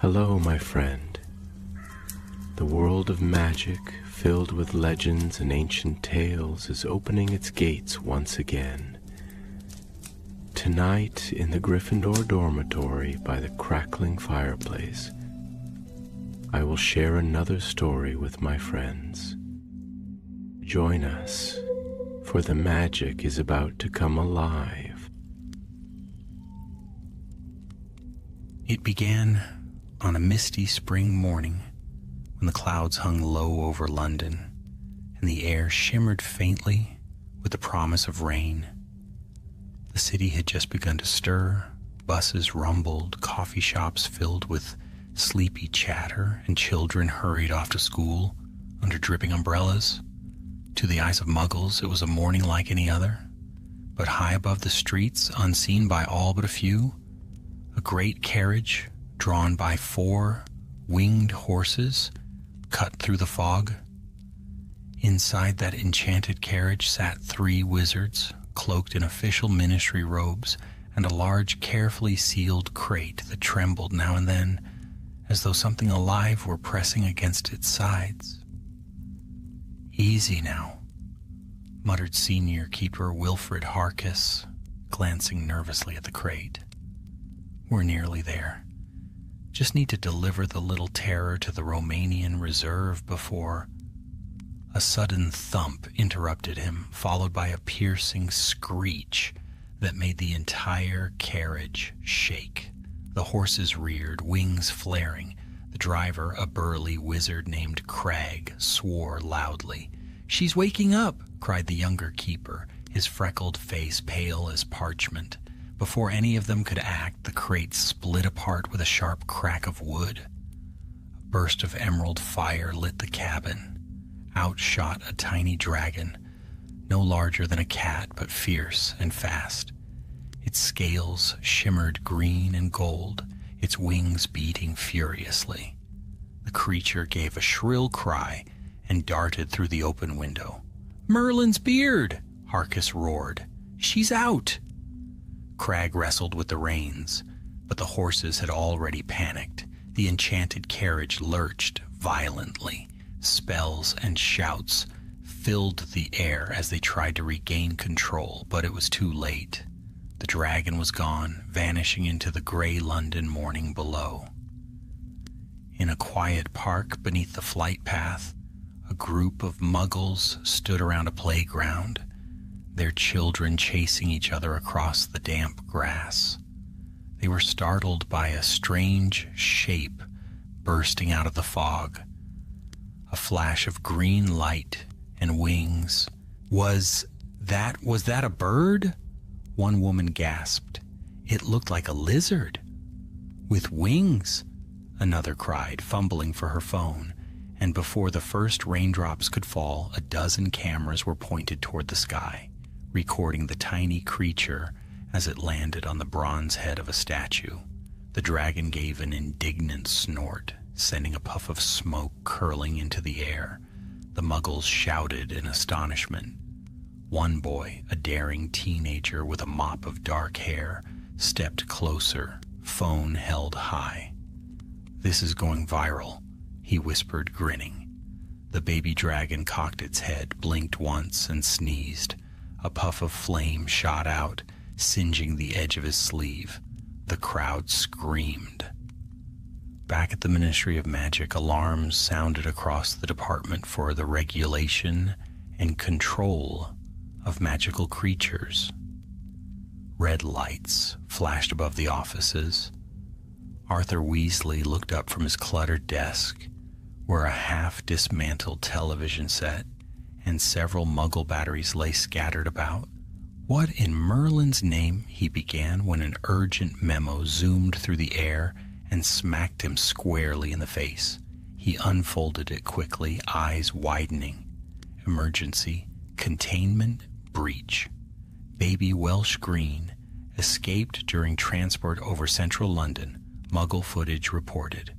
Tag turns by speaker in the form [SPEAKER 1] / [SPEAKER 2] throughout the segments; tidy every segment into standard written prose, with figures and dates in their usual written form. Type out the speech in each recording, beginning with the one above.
[SPEAKER 1] Hello, my friend. The world of magic, filled with legends and ancient tales, is opening its gates once again. Tonight, in the Gryffindor dormitory by the crackling fireplace, I will share another story with my friends. Join us, for the magic is about to come alive.
[SPEAKER 2] It began on a misty spring morning when the clouds hung low over London and the air shimmered faintly with the promise of rain. The city had just begun to stir, buses rumbled, coffee shops filled with sleepy chatter, and children hurried off to school under dripping umbrellas. To the eyes of Muggles, it was a morning like any other, but high above the streets, unseen by all but a few, a great carriage drawn by 4 winged horses cut through the fog. Inside that enchanted carriage sat 3 wizards, cloaked in official ministry robes, and a large, carefully sealed crate that trembled now and then, as though something alive were pressing against its sides. "Easy now," muttered Senior Keeper Wilfred Harkis, glancing nervously at the crate. "We're nearly there. Just need to deliver the little terror to the Romanian reserve before..." A sudden thump interrupted him, followed by a piercing screech that made the entire carriage shake. The horses reared, wings flaring. The driver, a burly wizard named Crag, swore loudly. "She's waking up!" cried the younger keeper, his freckled face pale as parchment. Before any of them could act, the crate split apart with a sharp crack of wood. A burst of emerald fire lit the cabin. Out shot a tiny dragon, no larger than a cat but fierce and fast. Its scales shimmered green and gold, its wings beating furiously. The creature gave a shrill cry and darted through the open window. "Merlin's beard!" Harkis roared. "She's out!" Crag wrestled with the reins, but the horses had already panicked. The enchanted carriage lurched violently. Spells and shouts filled the air as they tried to regain control, but it was too late. The dragon was gone, vanishing into the gray London morning below. In a quiet park beneath the flight path, a group of Muggles stood around a playground, their children chasing each other across the damp grass. They were startled by a strange shape bursting out of the fog. A flash of green light and wings. Was that a bird? One woman gasped. "It looked like a lizard." "With wings," another cried, fumbling for her phone, and before the first raindrops could fall, a dozen cameras were pointed toward the sky, recording the tiny creature as it landed on the bronze head of a statue. The dragon gave an indignant snort, sending a puff of smoke curling into the air. The Muggles shouted in astonishment. One boy, a daring teenager with a mop of dark hair, stepped closer, phone held high. "This is going viral," he whispered, grinning. The baby dragon cocked its head, blinked once, and sneezed. A puff of flame shot out, singeing the edge of his sleeve. The crowd screamed. Back at the Ministry of Magic, alarms sounded across the department for the regulation and control of magical creatures. Red lights flashed above the offices. Arthur Weasley looked up from his cluttered desk, where a half-dismantled television set and several Muggle batteries lay scattered about. "What in Merlin's name?" he began, when an urgent memo zoomed through the air and smacked him squarely in the face. He unfolded it quickly, eyes widening. Emergency, containment, breach. Baby Welsh Green escaped during transport over central London. Muggle footage reported.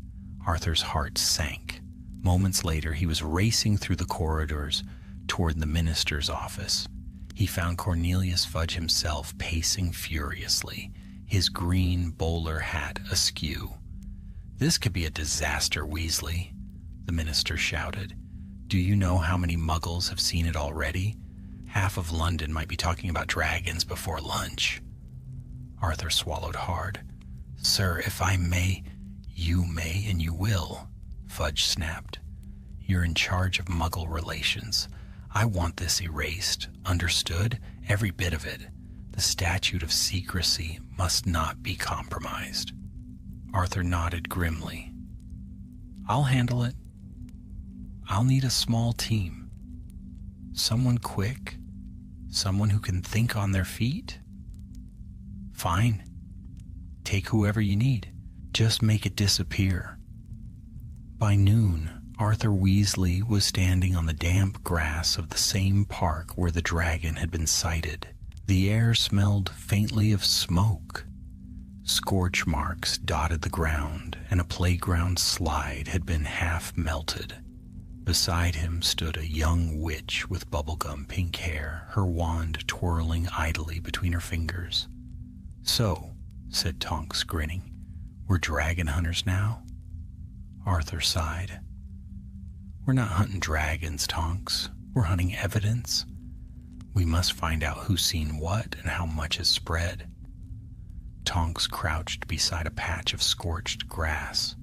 [SPEAKER 2] Arthur's heart sank. Moments later, he was racing through the corridors toward the minister's office. He found Cornelius Fudge himself pacing furiously, his green bowler hat askew. This could be a disaster, Weasley, the minister shouted. Do you know how many Muggles have seen it already? Half of London might be talking about dragons before lunch. Arthur swallowed hard. Sir, if I may, you may and you will, Fudge snapped. You're in charge of Muggle relations. I want this erased. Understood? Every bit of it. The statute of secrecy must not be compromised. Arthur nodded grimly. I'll handle it. I'll need a small team. Someone quick. Someone who can think on their feet. Fine. Take whoever you need. Just make it disappear. By noon, Arthur Weasley was standing on the damp grass of the same park where the dragon had been sighted. The air smelled faintly of smoke. Scorch marks dotted the ground, and a playground slide had been half melted. Beside him stood a young witch with bubblegum pink hair, her wand twirling idly between her fingers. So, said Tonks, grinning, we're dragon hunters now? Arthur sighed. We're not hunting dragons, Tonks. We're hunting evidence. We must find out who's seen what and how much has spread. Tonks crouched beside a patch of scorched grass.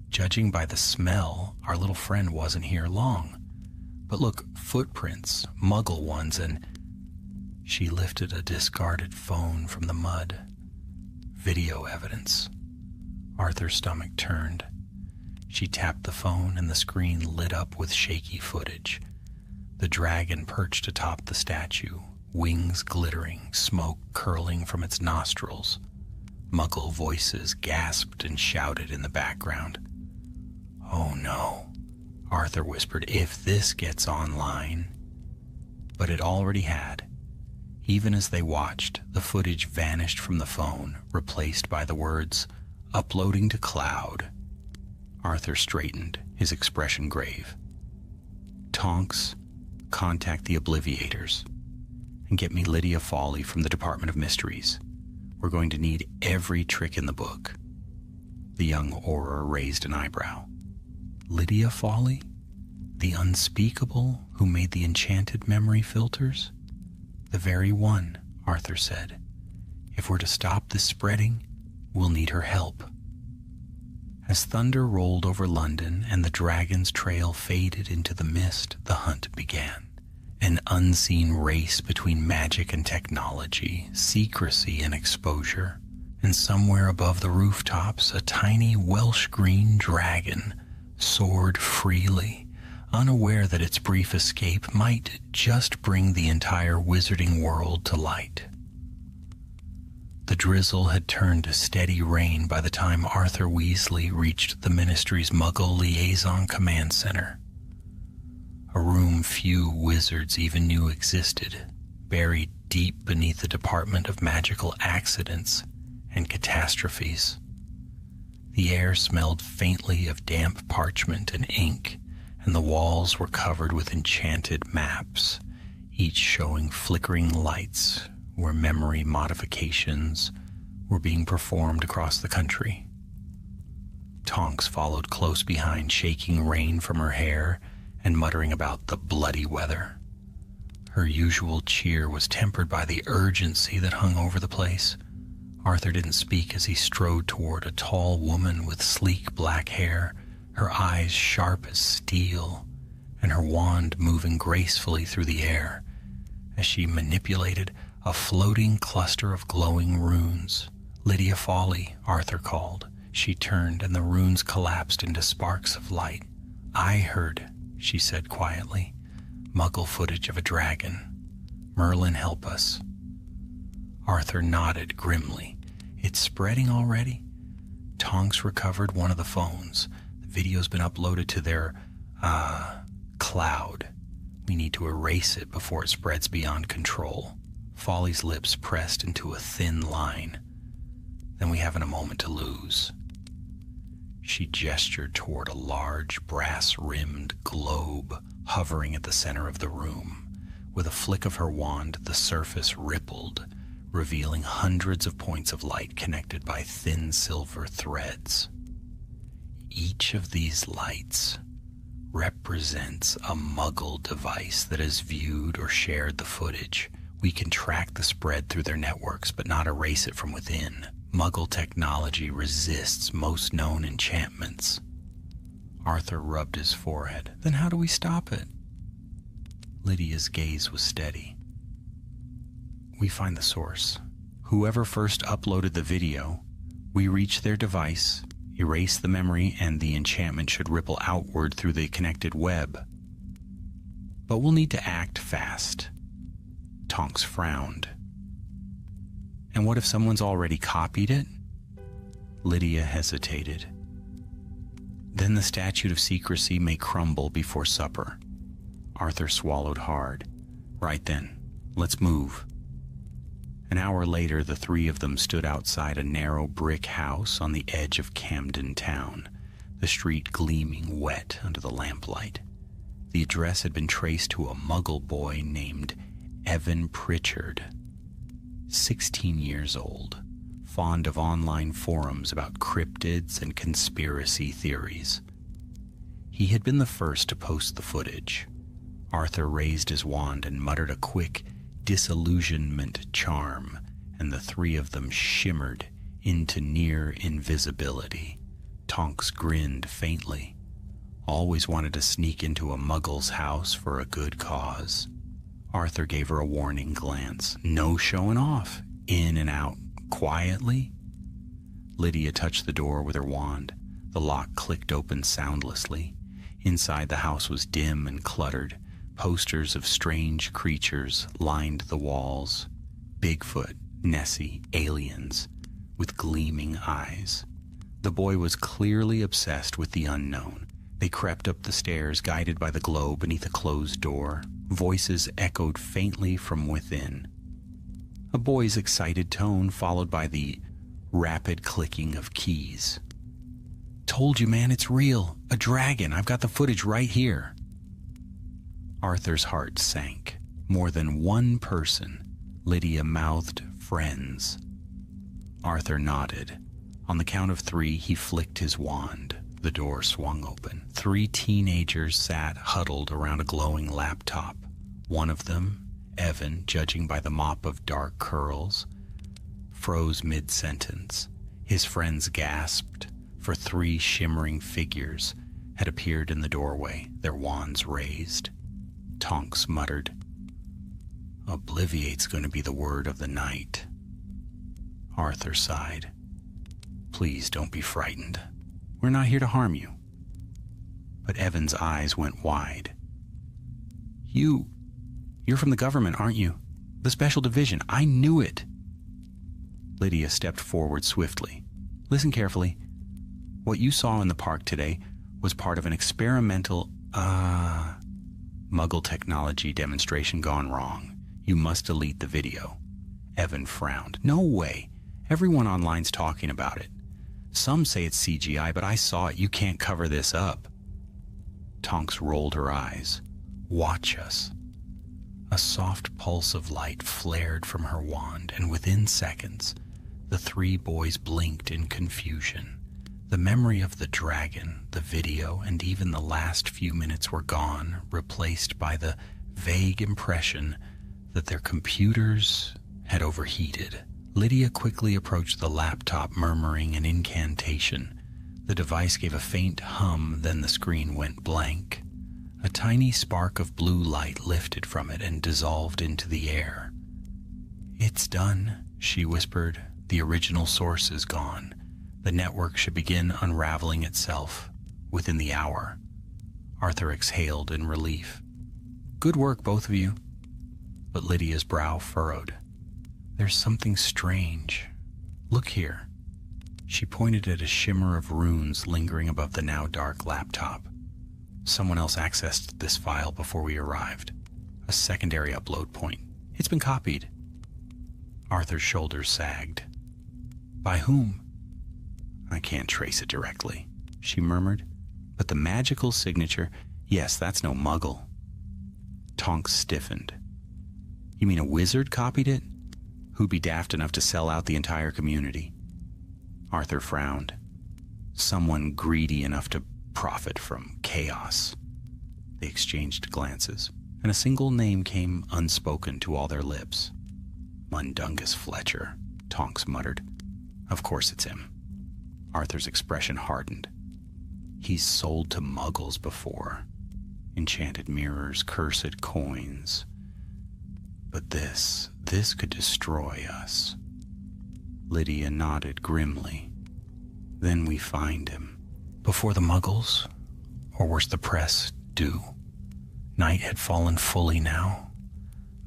[SPEAKER 2] Judging by the smell, our little friend wasn't here long. But look, footprints, Muggle ones, and... She lifted a discarded phone from the mud. Video evidence. Arthur's stomach turned. She tapped the phone and the screen lit up with shaky footage. The dragon perched atop the statue, wings glittering, smoke curling from its nostrils. Muggle voices gasped and shouted in the background. Oh no, Arthur whispered, if this gets online. But it already had. Even as they watched, the footage vanished from the phone, replaced by the words, uploading to cloud. Arthur straightened, his expression grave. Tonks, contact the Obliviators and get me Lydia Fawley from the Department of Mysteries. We're going to need every trick in the book. The young Auror raised an eyebrow. Lydia Fawley? The unspeakable who made the enchanted memory filters? The very one, Arthur said. If we're to stop this spreading, we'll need her help. As thunder rolled over London and the dragon's trail faded into the mist, the hunt began. An unseen race between magic and technology, secrecy and exposure. And somewhere above the rooftops, a tiny Welsh green dragon soared freely, unaware that its brief escape might just bring the entire wizarding world to light. The drizzle had turned to steady rain by the time Arthur Weasley reached the Ministry's Muggle Liaison Command Center. A room few wizards even knew existed, buried deep beneath the Department of Magical Accidents and Catastrophes. The air smelled faintly of damp parchment and ink, and the walls were covered with enchanted maps, each showing flickering lights where memory modifications were being performed across the country. Tonks followed close behind, shaking rain from her hair and muttering about the bloody weather. Her usual cheer was tempered by the urgency that hung over the place. Arthur didn't speak as he strode toward a tall woman with sleek black hair, her eyes sharp as steel, and her wand moving gracefully through the air as she manipulated a floating cluster of glowing runes. Lydia Fawley, Arthur called. She turned and the runes collapsed into sparks of light. I heard, she said quietly, Muggle footage of a dragon. Merlin, help us. Arthur nodded grimly. It's spreading already? Tonks recovered one of the phones. The video's been uploaded to their, cloud. We need to erase it before it spreads beyond control. Folly's lips pressed into a thin line. Then we haven't a moment to lose. She gestured toward a large brass-rimmed globe hovering at the center of the room. With a flick of her wand, the surface rippled, revealing hundreds of points of light connected by thin silver threads. each of these lights represents a Muggle device that has viewed or shared the footage. We can track the spread through their networks, but not erase it from within. Muggle technology resists most known enchantments. Arthur rubbed his forehead. Then how do we stop it? Lydia's gaze was steady. We find the source. Whoever first uploaded the video, we reach their device, erase the memory, and the enchantment should ripple outward through the connected web. But we'll need to act fast. Tonks frowned. And what if someone's already copied it? Lydia hesitated. Then the statute of secrecy may crumble before supper. Arthur swallowed hard. Right then, let's move. An hour later, the three of them stood outside a narrow brick house on the edge of Camden Town, the street gleaming wet under the lamplight. The address had been traced to a Muggle boy named Evan Pritchard, 16 years old, fond of online forums about cryptids and conspiracy theories. He had been the first to post the footage. Arthur raised his wand and muttered a quick disillusionment charm, and the three of them shimmered into near invisibility. Tonks grinned faintly. Always wanted to sneak into a Muggle's house for a good cause. Arthur gave her a warning glance. No showing off. In and out. Quietly. Lydia touched the door with her wand. The lock clicked open soundlessly. Inside the house was dim and cluttered. Posters of strange creatures lined the walls. Bigfoot, Nessie, aliens, with gleaming eyes. The boy was clearly obsessed with the unknown. They crept up the stairs, guided by the glow beneath a closed door. Voices echoed faintly from within. A boy's excited tone followed by the rapid clicking of keys. Told you, man, it's real. A dragon. I've got the footage right here. Arthur's heart sank. More than one person. Lydia mouthed friends. Arthur nodded. On the count of 3, he flicked his wand. The door swung open. 3 teenagers sat huddled around a glowing laptop. One of them, Evan, judging by the mop of dark curls, froze mid-sentence. His friends gasped, for 3 shimmering figures had appeared in the doorway, their wands raised. Tonks muttered, "Obliviate's going to be the word of the night." Arthur sighed. "Please don't be frightened. We're not here to harm you." But Evan's eyes went wide. You're from the government, aren't you? The Special Division. I knew it." Lydia stepped forward swiftly. "Listen carefully. What you saw in the park today was part of an experimental, Muggle technology demonstration gone wrong. You must delete the video." Evan frowned. "No way. Everyone online's talking about it. Some say it's CGI, but I saw it. You can't cover this up." Tonks rolled her eyes. "Watch us." A soft pulse of light flared from her wand, and within seconds, the 3 boys blinked in confusion. The memory of the dragon, the video, and even the last few minutes were gone, replaced by the vague impression that their computers had overheated. Lydia quickly approached the laptop, murmuring an incantation. The device gave a faint hum, then the screen went blank. A tiny spark of blue light lifted from it and dissolved into the air. "It's done," she whispered. "The original source is gone. The network should begin unraveling itself within the hour." Arthur exhaled in relief. "Good work, both of you." But Lydia's brow furrowed. "There's something strange. Look here." She pointed at a shimmer of runes lingering above the now dark laptop. "Someone else accessed this file before we arrived. A secondary upload point. It's been copied." Arthur's shoulders sagged. "By whom?" "I can't trace it directly," she murmured. "But the magical signature, yes, that's no Muggle." Tonks stiffened. "You mean a wizard copied it? Who'd be daft enough to sell out the entire community?" Arthur frowned. Someone greedy enough to profit from chaos. They exchanged glances, and a single name came unspoken to all their lips. Mundungus Fletcher, Tonks muttered. Of course it's him. Arthur's expression hardened. He's sold to Muggles before. Enchanted mirrors, cursed coins. But this could destroy us. Lydia nodded grimly. Then we find him. Before the Muggles, or worse the press, do. Night had fallen fully now,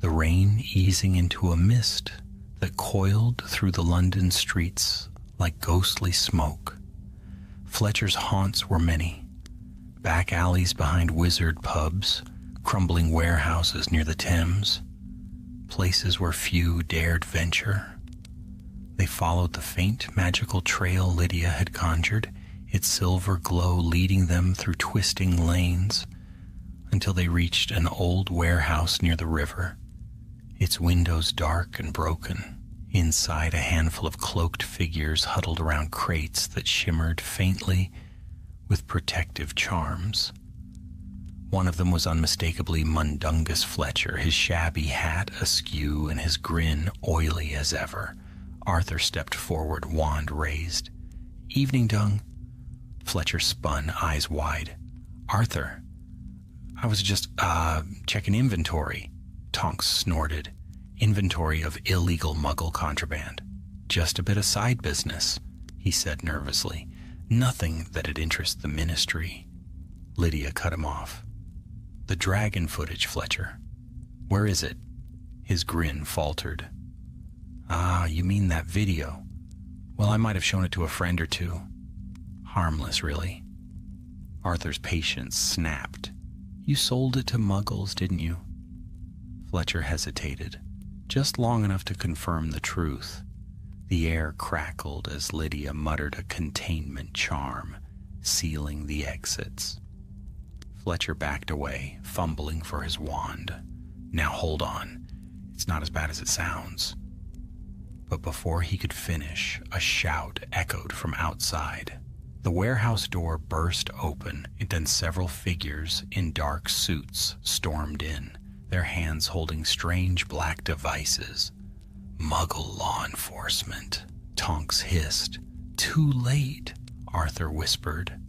[SPEAKER 2] the rain easing into a mist that coiled through the London streets like ghostly smoke. Fletcher's haunts were many. Back alleys behind wizard pubs, crumbling warehouses near the Thames, places where few dared venture. They followed the faint magical trail Lydia had conjured, its silver glow leading them through twisting lanes, until they reached an old warehouse near the river, its windows dark and broken. Inside, a handful of cloaked figures huddled around crates that shimmered faintly with protective charms. One of them was unmistakably Mundungus Fletcher, his shabby hat askew and his grin oily as ever. Arthur stepped forward, wand raised. "Evening, Dung." Fletcher spun, eyes wide. "Arthur, I was just, checking inventory." Tonks snorted. "Inventory of illegal Muggle contraband. Just a bit of side business," he said nervously. "Nothing that'd interest the Ministry." Lydia cut him off. "The dragon footage, Fletcher. Where is it?" His grin faltered. "Ah, you mean that video. Well, I might have shown it to a friend or two. Harmless, really." Arthur's patience snapped. "You sold it to Muggles, didn't you?" Fletcher hesitated, just long enough to confirm the truth. The air crackled as Lydia muttered a containment charm, sealing the exits. Fletcher backed away, fumbling for his wand. "Now hold on. It's not as bad as it sounds." But before he could finish, a shout echoed from outside. The warehouse door burst open, and then several figures in dark suits stormed in, their hands holding strange black devices. "Muggle law enforcement," Tonks hissed. "Too late," Arthur whispered.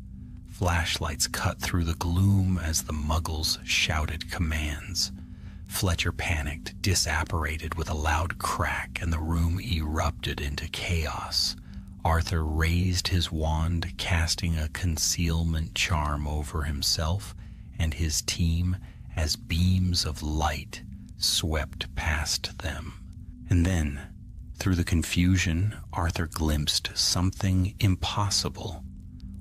[SPEAKER 2] Flashlights cut through the gloom as the Muggles shouted commands. Fletcher panicked, disapparated with a loud crack, and the room erupted into chaos. Arthur raised his wand, casting a concealment charm over himself and his team as beams of light swept past them. And then, through the confusion, Arthur glimpsed something impossible.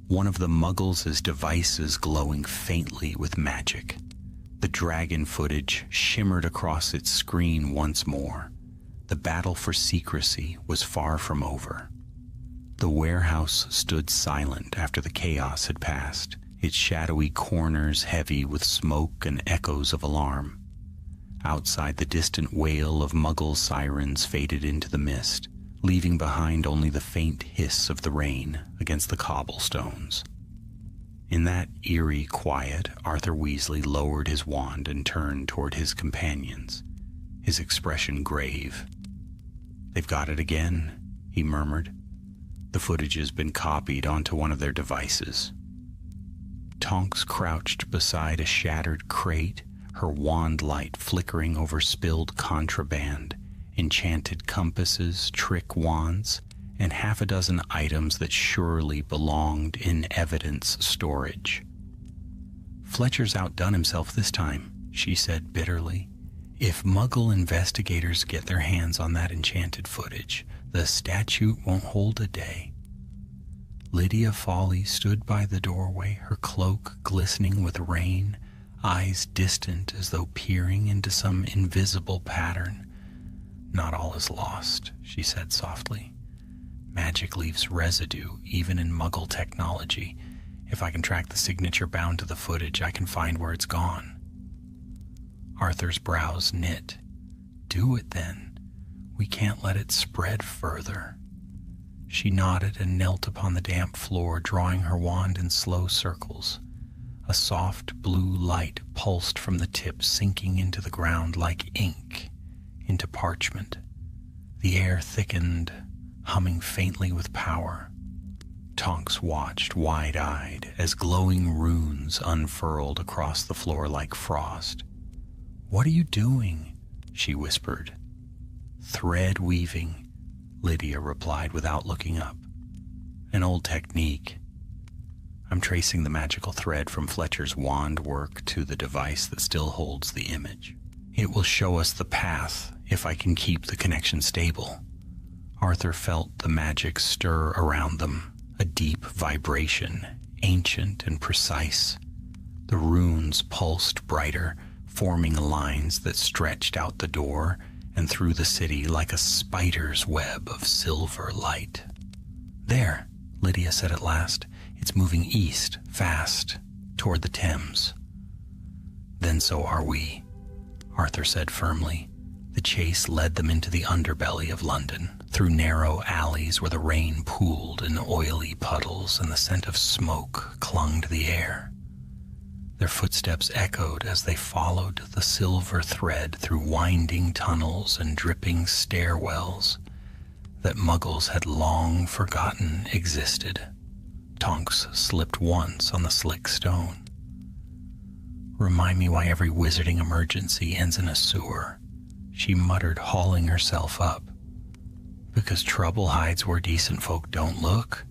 [SPEAKER 2] One of the Muggles' devices glowing faintly with magic. The dragon footage shimmered across its screen once more. The battle for secrecy was far from over. The warehouse stood silent after the chaos had passed, its shadowy corners heavy with smoke and echoes of alarm. Outside, the distant wail of Muggle sirens faded into the mist, leaving behind only the faint hiss of the rain against the cobblestones. In that eerie quiet, Arthur Weasley lowered his wand and turned toward his companions, his expression grave. "They've got it again," he murmured. "The footage has been copied onto one of their devices." Tonks crouched beside a shattered crate, her wand light flickering over spilled contraband, enchanted compasses, trick wands, and half a dozen items that surely belonged in evidence storage. "Fletcher's outdone himself this time," she said bitterly. "If Muggle investigators get their hands on that enchanted footage, the statute won't hold a day." Lydia Foley stood by the doorway, her cloak glistening with rain, eyes distant as though peering into some invisible pattern. "Not all is lost," she said softly. "Magic leaves residue, even in Muggle technology. If I can track the signature bound to the footage, I can find where it's gone." Arthur's brows knit. "Do it then. We can't let it spread further." She nodded and knelt upon the damp floor, drawing her wand in slow circles. A soft blue light pulsed from the tip, sinking into the ground like ink into parchment. The air thickened, humming faintly with power. Tonks watched wide-eyed as glowing runes unfurled across the floor like frost. "What are you doing?" she whispered. "Thread weaving," Lydia replied without looking up. "An old technique. I'm tracing the magical thread from Fletcher's wand work to the device that still holds the image. It will show us the path if I can keep the connection stable." Arthur felt the magic stir around them, a deep vibration, ancient and precise. The runes pulsed brighter, forming lines that stretched out the door and through the city like a spider's web of silver light. "There," Lydia said at last. "It's moving east, fast, toward the Thames." "Then so are we," Arthur said firmly. The chase led them into the underbelly of London, through narrow alleys where the rain pooled in oily puddles and the scent of smoke clung to the air. Their footsteps echoed as they followed the silver thread through winding tunnels and dripping stairwells that Muggles had long forgotten existed. Tonks slipped once on the slick stone. "Remind me why every wizarding emergency ends in a sewer," she muttered, hauling herself up. "Because trouble hides where decent folk don't look,"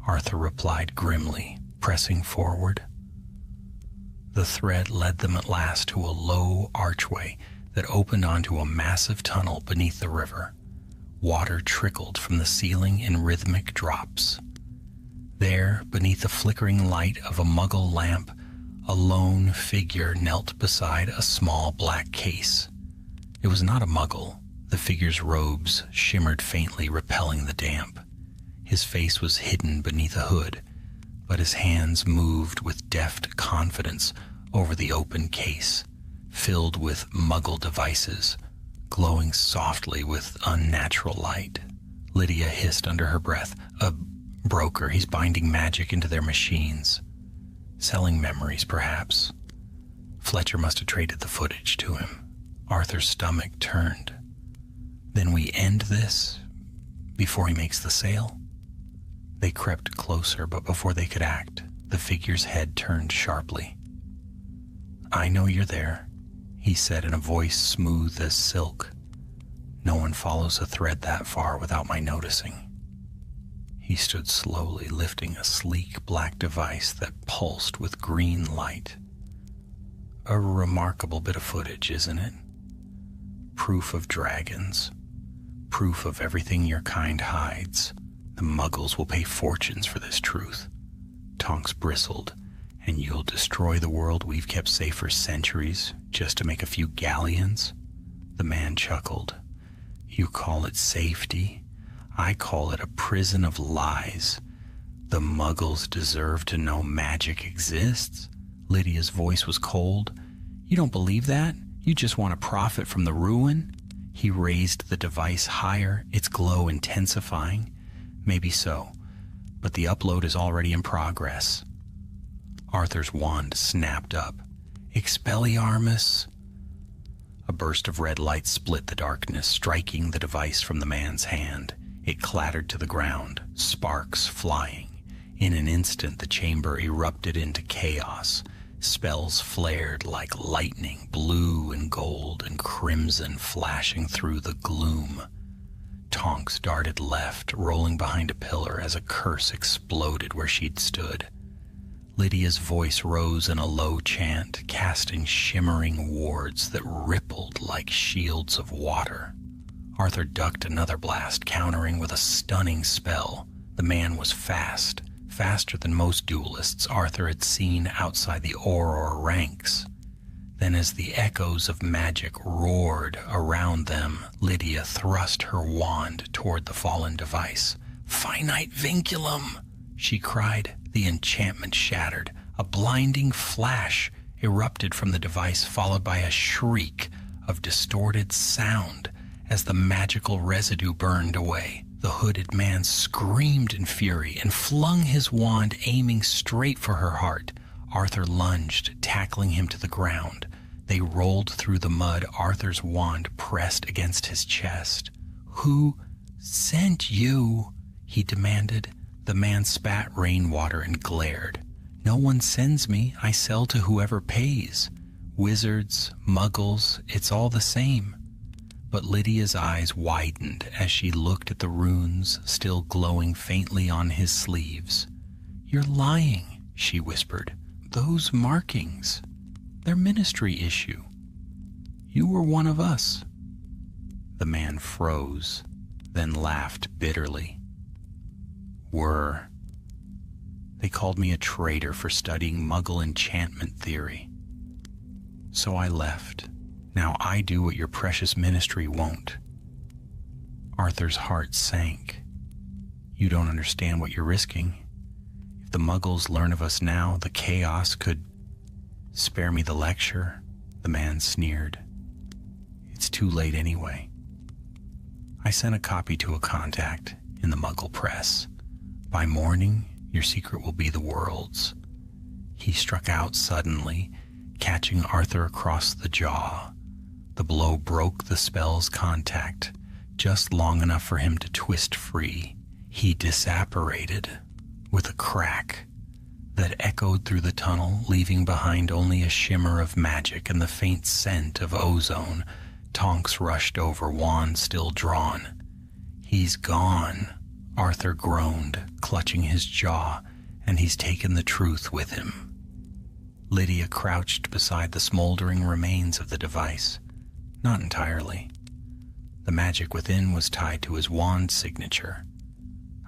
[SPEAKER 2] Arthur replied grimly, pressing forward. The thread led them at last to a low archway that opened onto a massive tunnel beneath the river. Water trickled from the ceiling in rhythmic drops. There, beneath the flickering light of a Muggle lamp, a lone figure knelt beside a small black case. It was not a Muggle. The figure's robes shimmered faintly, repelling the damp. His face was hidden beneath a hood, but his hands moved with deft confidence over the open case, filled with Muggle devices, glowing softly with unnatural light. Lydia hissed under her breath, "A broker. He's binding magic into their machines. Selling memories, perhaps." Fletcher must have traded the footage to him. Arthur's stomach turned. "Then we end this before he makes the sale?" They crept closer, but before they could act, the figure's head turned sharply. "I know you're there," he said in a voice smooth as silk. "No one follows a thread that far without my noticing." He stood slowly, lifting a sleek black device that pulsed with green light. "A remarkable bit of footage, isn't it? Proof of dragons. Proof of everything your kind hides. The Muggles will pay fortunes for this truth." Tonks bristled. "And you'll destroy the world we've kept safe for centuries just to make a few galleons?" The man chuckled. "You call it safety? I call it a prison of lies. The Muggles deserve to know magic exists." Lydia's voice was cold. "You don't believe that? You just want to profit from the ruin?" He raised the device higher, its glow intensifying. "Maybe so, but the upload is already in progress." Arthur's wand snapped up. "Expelliarmus!" A burst of red light split the darkness, striking the device from the man's hand. It clattered to the ground, sparks flying. In an instant, the chamber erupted into chaos. Spells flared like lightning, blue and gold and crimson flashing through the gloom. Tonks darted left, rolling behind a pillar as a curse exploded where she'd stood. Lydia's voice rose in a low chant, casting shimmering wards that rippled like shields of water. Arthur ducked another blast, countering with a stunning spell. The man was fast, faster than most duelists Arthur had seen outside the Auror ranks. Then as the echoes of magic roared around them, Lydia thrust her wand toward the fallen device. "Finite vinculum!" she cried. The enchantment shattered. A blinding flash erupted from the device, followed by a shriek of distorted sound as the magical residue burned away. The hooded man screamed in fury and flung his wand, aiming straight for her heart. Arthur lunged, tackling him to the ground. They rolled through the mud, Arthur's wand pressed against his chest. "Who sent you?" he demanded. The man spat rainwater and glared. "No one sends me. I sell to whoever pays. Wizards, muggles, it's all the same." But Lydia's eyes widened as she looked at the runes still glowing faintly on his sleeves. "You're lying," she whispered. "Those markings, they're ministry issue. You were one of us." The man froze, then laughed bitterly. "Were. They called me a traitor for studying Muggle enchantment theory. So I left. Now I do what your precious ministry won't." Arthur's heart sank. "You don't understand what you're risking. If the Muggles learn of us now, the chaos could spare me the lecture," the man sneered. "It's too late anyway. I sent a copy to a contact in the Muggle press. By morning, your secret will be the world's." He struck out suddenly, catching Arthur across the jaw. The blow broke the spell's contact, just long enough for him to twist free. He disapparated with a crack that echoed through the tunnel, leaving behind only a shimmer of magic and the faint scent of ozone. Tonks rushed over, wand still drawn. "He's gone," Arthur groaned, clutching his jaw, "and he's taken the truth with him." Lydia crouched beside the smoldering remains of the device. Not entirely. The magic within was tied to his wand signature.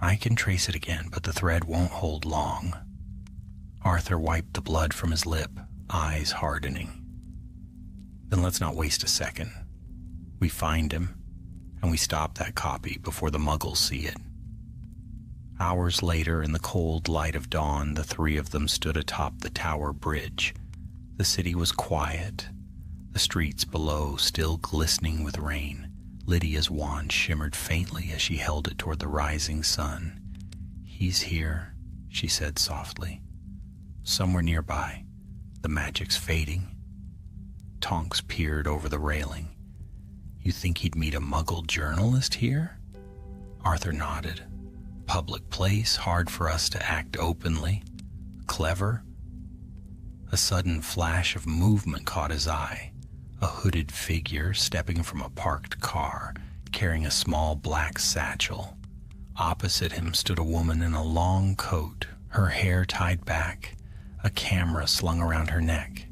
[SPEAKER 2] "I can trace it again, but the thread won't hold long." Arthur wiped the blood from his lip, eyes hardening. "Then let's not waste a second. We find him, and we stop that copy before the Muggles see it." Hours later, in the cold light of dawn, the three of them stood atop the tower bridge. The city was quiet, the streets below still glistening with rain. Lydia's wand shimmered faintly as she held it toward the rising sun. "He's here," she said softly. "Somewhere nearby. The magic's fading." Tonks peered over the railing. "You think he'd meet a Muggle journalist here?" Arthur nodded. "Public place, hard for us to act openly. Clever." A sudden flash of movement caught his eye. A hooded figure stepping from a parked car, carrying a small black satchel. Opposite him stood a woman in a long coat, her hair tied back, a camera slung around her neck.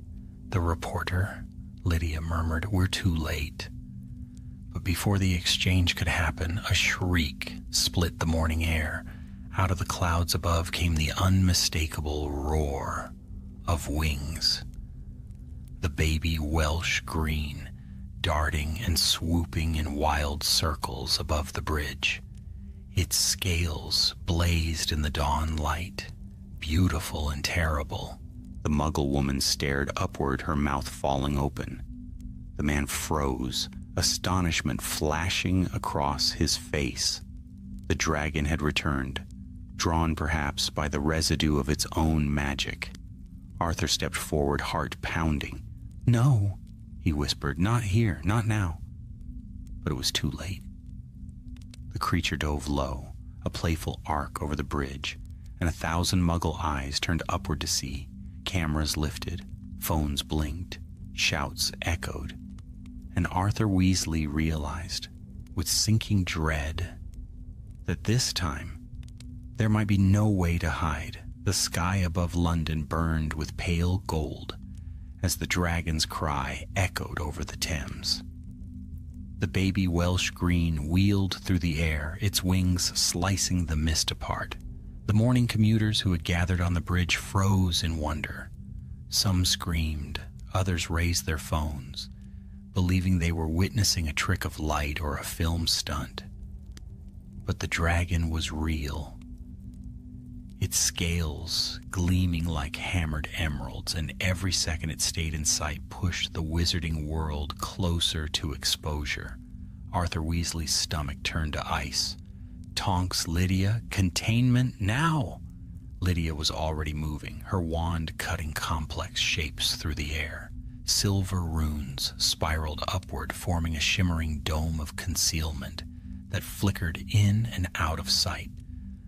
[SPEAKER 2] "The reporter," Lydia murmured. "We're too late." But before the exchange could happen, a shriek split the morning air. Out of the clouds above came the unmistakable roar of wings. The baby Welsh green, darting and swooping in wild circles above the bridge. Its scales blazed in the dawn light, beautiful and terrible. The Muggle woman stared upward, her mouth falling open. The man froze, astonishment flashing across his face. The dragon had returned, drawn perhaps by the residue of its own magic. Arthur stepped forward, heart pounding. "No," he whispered, "not here, not now." But it was too late. The creature dove low, a playful arc over the bridge, and 1,000 Muggle eyes turned upward to see. Cameras lifted, phones blinked, shouts echoed, and Arthur Weasley realized, with sinking dread, that this time there might be no way to hide. The sky above London burned with pale gold as the dragon's cry echoed over the Thames. The baby Welsh green wheeled through the air, its wings slicing the mist apart. The morning commuters who had gathered on the bridge froze in wonder. Some screamed, others raised their phones, believing they were witnessing a trick of light or a film stunt. But the dragon was real. Its scales gleaming like hammered emeralds, and every second it stayed in sight pushed the wizarding world closer to exposure. Arthur Weasley's stomach turned to ice. Tonks, Lydia, containment now! Lydia was already moving, her wand cutting complex shapes through the air. Silver runes spiraled upward, forming a shimmering dome of concealment that flickered in and out of sight.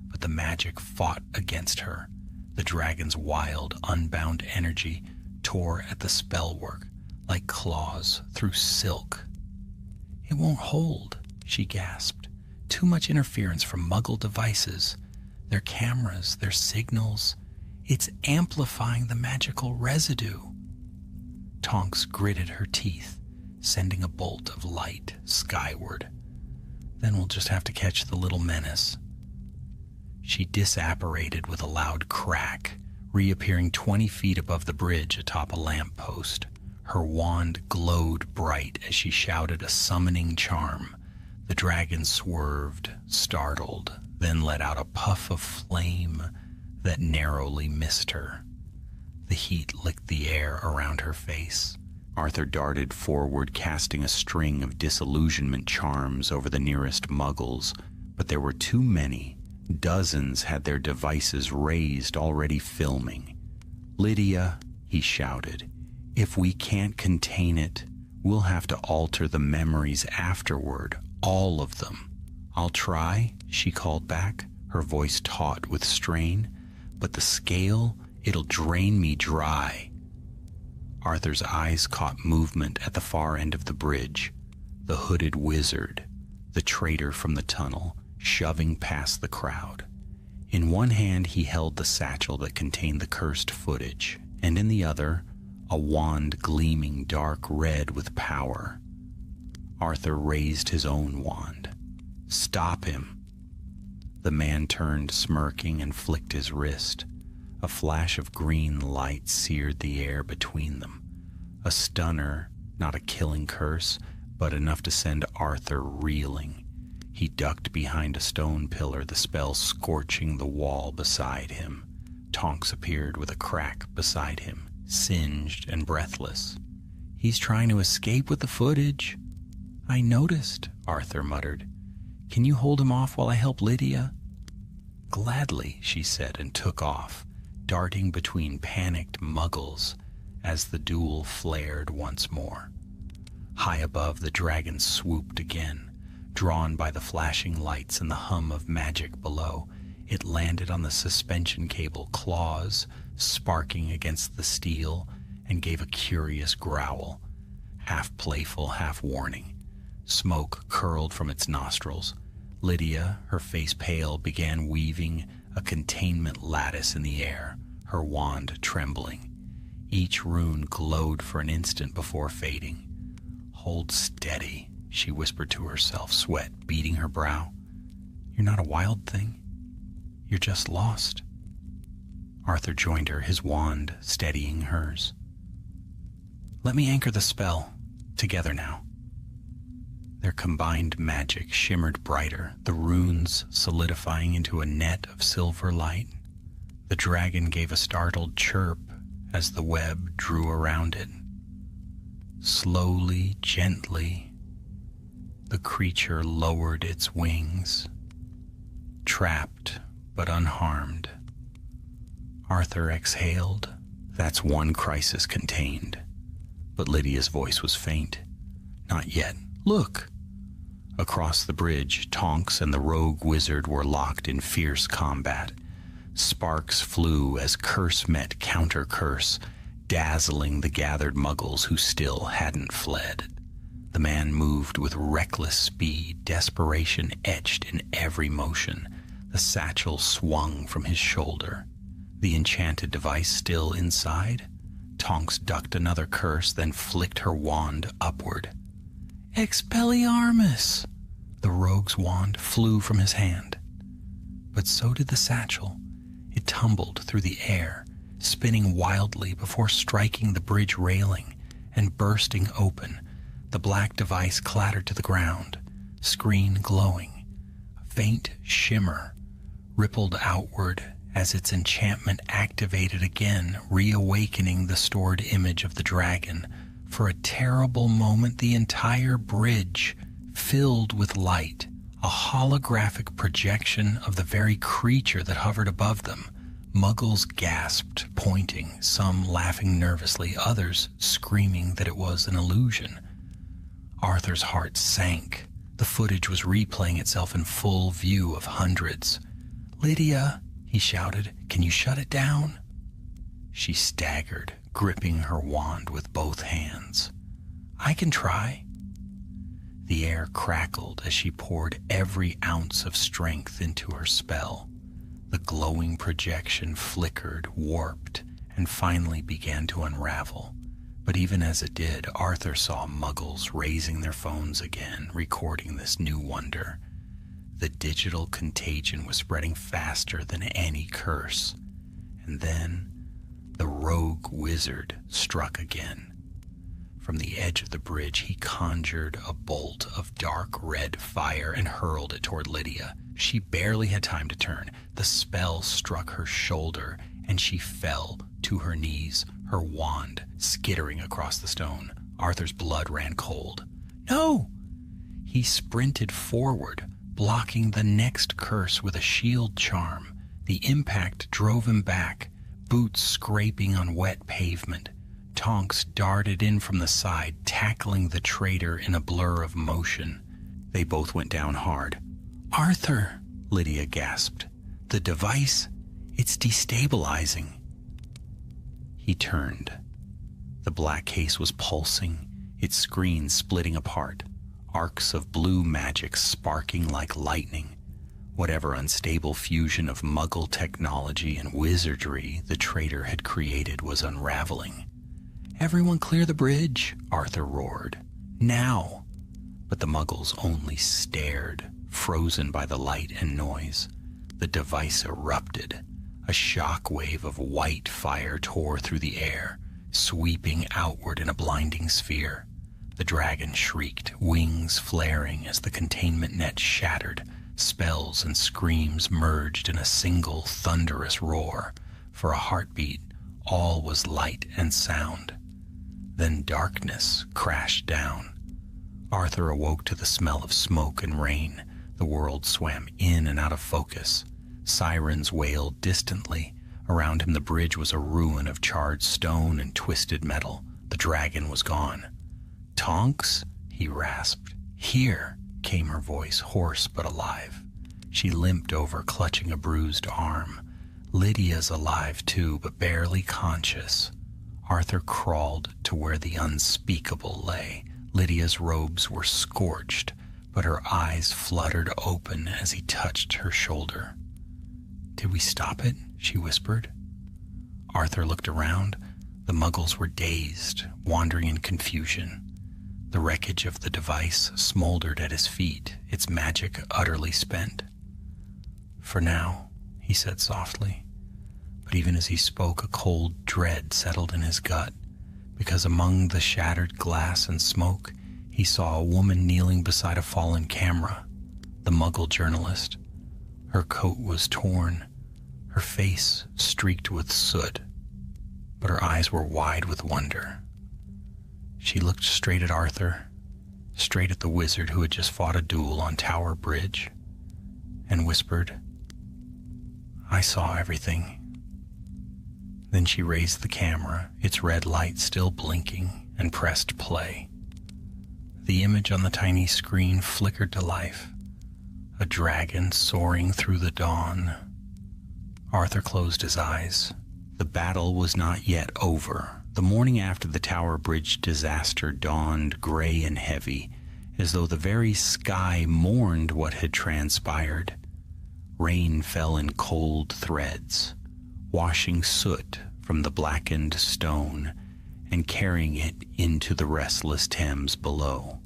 [SPEAKER 2] But the magic fought against her. The dragon's wild, unbound energy tore at the spellwork like claws through silk. "It won't hold," she gasped. "Too much interference from Muggle devices. Their cameras, their signals. It's amplifying the magical residue." Tonks gritted her teeth, sending a bolt of light skyward. "Then we'll just have to catch the little menace." She disapparated with a loud crack, reappearing 20 feet above the bridge atop a lamppost. Her wand glowed bright as she shouted a summoning charm. The dragon swerved, startled, then let out a puff of flame that narrowly missed her. The heat licked the air around her face. Arthur darted forward, casting a string of disillusionment charms over the nearest Muggles, but there were too many. Dozens had their devices raised, already filming. "Lydia," he shouted, "if we can't contain it, we'll have to alter the memories afterward, all of them." "I'll try," she called back, her voice taut with strain, "but the scale, it'll drain me dry." Arthur's eyes caught movement at the far end of the bridge. The hooded wizard, the traitor from the tunnel, shoving past the crowd. In one hand he held the satchel that contained the cursed footage, and in the other, a wand gleaming dark red with power. Arthur raised his own wand. "Stop him." The man turned, smirking, and flicked his wrist. A flash of green light seared the air between them. A stunner, not a killing curse, but enough to send Arthur reeling. He ducked behind a stone pillar, the spell scorching the wall beside him. Tonks appeared with a crack beside him, singed and breathless. "He's trying to escape with the footage." "I noticed," Arthur muttered. "Can you hold him off while I help Lydia?" "Gladly," she said, and took off, darting between panicked Muggles as the duel flared once more. High above, the dragon swooped again. Drawn by the flashing lights and the hum of magic below, it landed on the suspension cable, claws sparking against the steel, and gave a curious growl, half playful, half warning. Smoke curled from its nostrils. Lydia, her face pale, began weaving a containment lattice in the air, her wand trembling. Each rune glowed for an instant before fading. "Hold steady," she whispered to herself, sweat beading her brow. "You're not a wild thing. You're just lost." Arthur joined her, his wand steadying hers. "Let me anchor the spell. Together now." Their combined magic shimmered brighter, the runes solidifying into a net of silver light. The dragon gave a startled chirp as the web drew around it. Slowly, gently, the creature lowered its wings, trapped but unharmed. Arthur exhaled. That's one crisis contained. But Lydia's voice was faint. "Not yet. Look!" Across the bridge, Tonks and the rogue wizard were locked in fierce combat. Sparks flew as curse met counter-curse, dazzling the gathered Muggles who still hadn't fled. The man moved with reckless speed, desperation etched in every motion. The satchel swung from his shoulder. The enchanted device still inside? Tonks ducked another curse, then flicked her wand upward. "Expelliarmus!" The rogue's wand flew from his hand. But so did the satchel. It tumbled through the air, spinning wildly before striking the bridge railing and bursting open. The black device clattered to the ground, screen glowing. A faint shimmer rippled outward as its enchantment activated again, reawakening the stored image of the dragon. For a terrible moment, the entire bridge filled with light, a holographic projection of the very creature that hovered above them. Muggles gasped, pointing, some laughing nervously, others screaming that it was an illusion. Arthur's heart sank. The footage was replaying itself in full view of hundreds. "Lydia," he shouted, "can you shut it down?" She staggered, gripping her wand with both hands. "I can try." The air crackled as she poured every ounce of strength into her spell. The glowing projection flickered, warped, and finally began to unravel. But even as it did, Arthur saw Muggles raising their phones again, recording this new wonder. The digital contagion was spreading faster than any curse. And then the rogue wizard struck again. From the edge of the bridge, he conjured a bolt of dark red fire and hurled it toward Lydia. She barely had time to turn. The spell struck her shoulder, and she fell to her knees, her wand skittering across the stone. Arthur's blood ran cold. "No!" He sprinted forward, blocking the next curse with a shield charm. The impact drove him back, boots scraping on wet pavement. Tonks darted in from the side, tackling the traitor in a blur of motion. They both went down hard. "Arthur," Lydia gasped. "The device, it's destabilizing." He turned. The black case was pulsing, its screen splitting apart, arcs of blue magic sparking like lightning. Whatever unstable fusion of Muggle technology and wizardry the traitor had created was unraveling. "Everyone clear the bridge," Arthur roared. "Now!" But the Muggles only stared, frozen by the light and noise. The device erupted. A shock wave of white fire tore through the air, sweeping outward in a blinding sphere. The dragon shrieked, wings flaring as the containment net shattered. Spells and screams merged in a single thunderous roar. For a heartbeat, all was light and sound. Then darkness crashed down. Arthur awoke to the smell of smoke and rain. The world swam in and out of focus. Sirens wailed distantly. Around him the bridge was a ruin of charred stone and twisted metal. The dragon was gone. "Tonks?" he rasped. "Here," came her voice, hoarse but alive. She limped over, clutching a bruised arm. "Lydia's alive too, but barely conscious." Arthur crawled to where the unspeakable lay. Lydia's robes were scorched, but her eyes fluttered open as he touched her shoulder. "Did we stop it?" she whispered. Arthur looked around. The Muggles were dazed, wandering in confusion. The wreckage of the device smoldered at his feet, its magic utterly spent. "For now," he said softly. But even as he spoke, a cold dread settled in his gut, because among the shattered glass and smoke, he saw a woman kneeling beside a fallen camera, the Muggle journalist. Her coat was torn, her face streaked with soot, but her eyes were wide with wonder. She looked straight at Arthur, straight at the wizard who had just fought a duel on Tower Bridge, and whispered, "I saw everything." Then she raised the camera, its red light still blinking, and pressed play. The image on the tiny screen flickered to life. A dragon soaring through the dawn. Arthur closed his eyes. The battle was not yet over. The morning after the Tower Bridge disaster dawned gray and heavy, as though the very sky mourned what had transpired. Rain fell in cold threads, washing soot from the blackened stone and carrying it into the restless Thames below.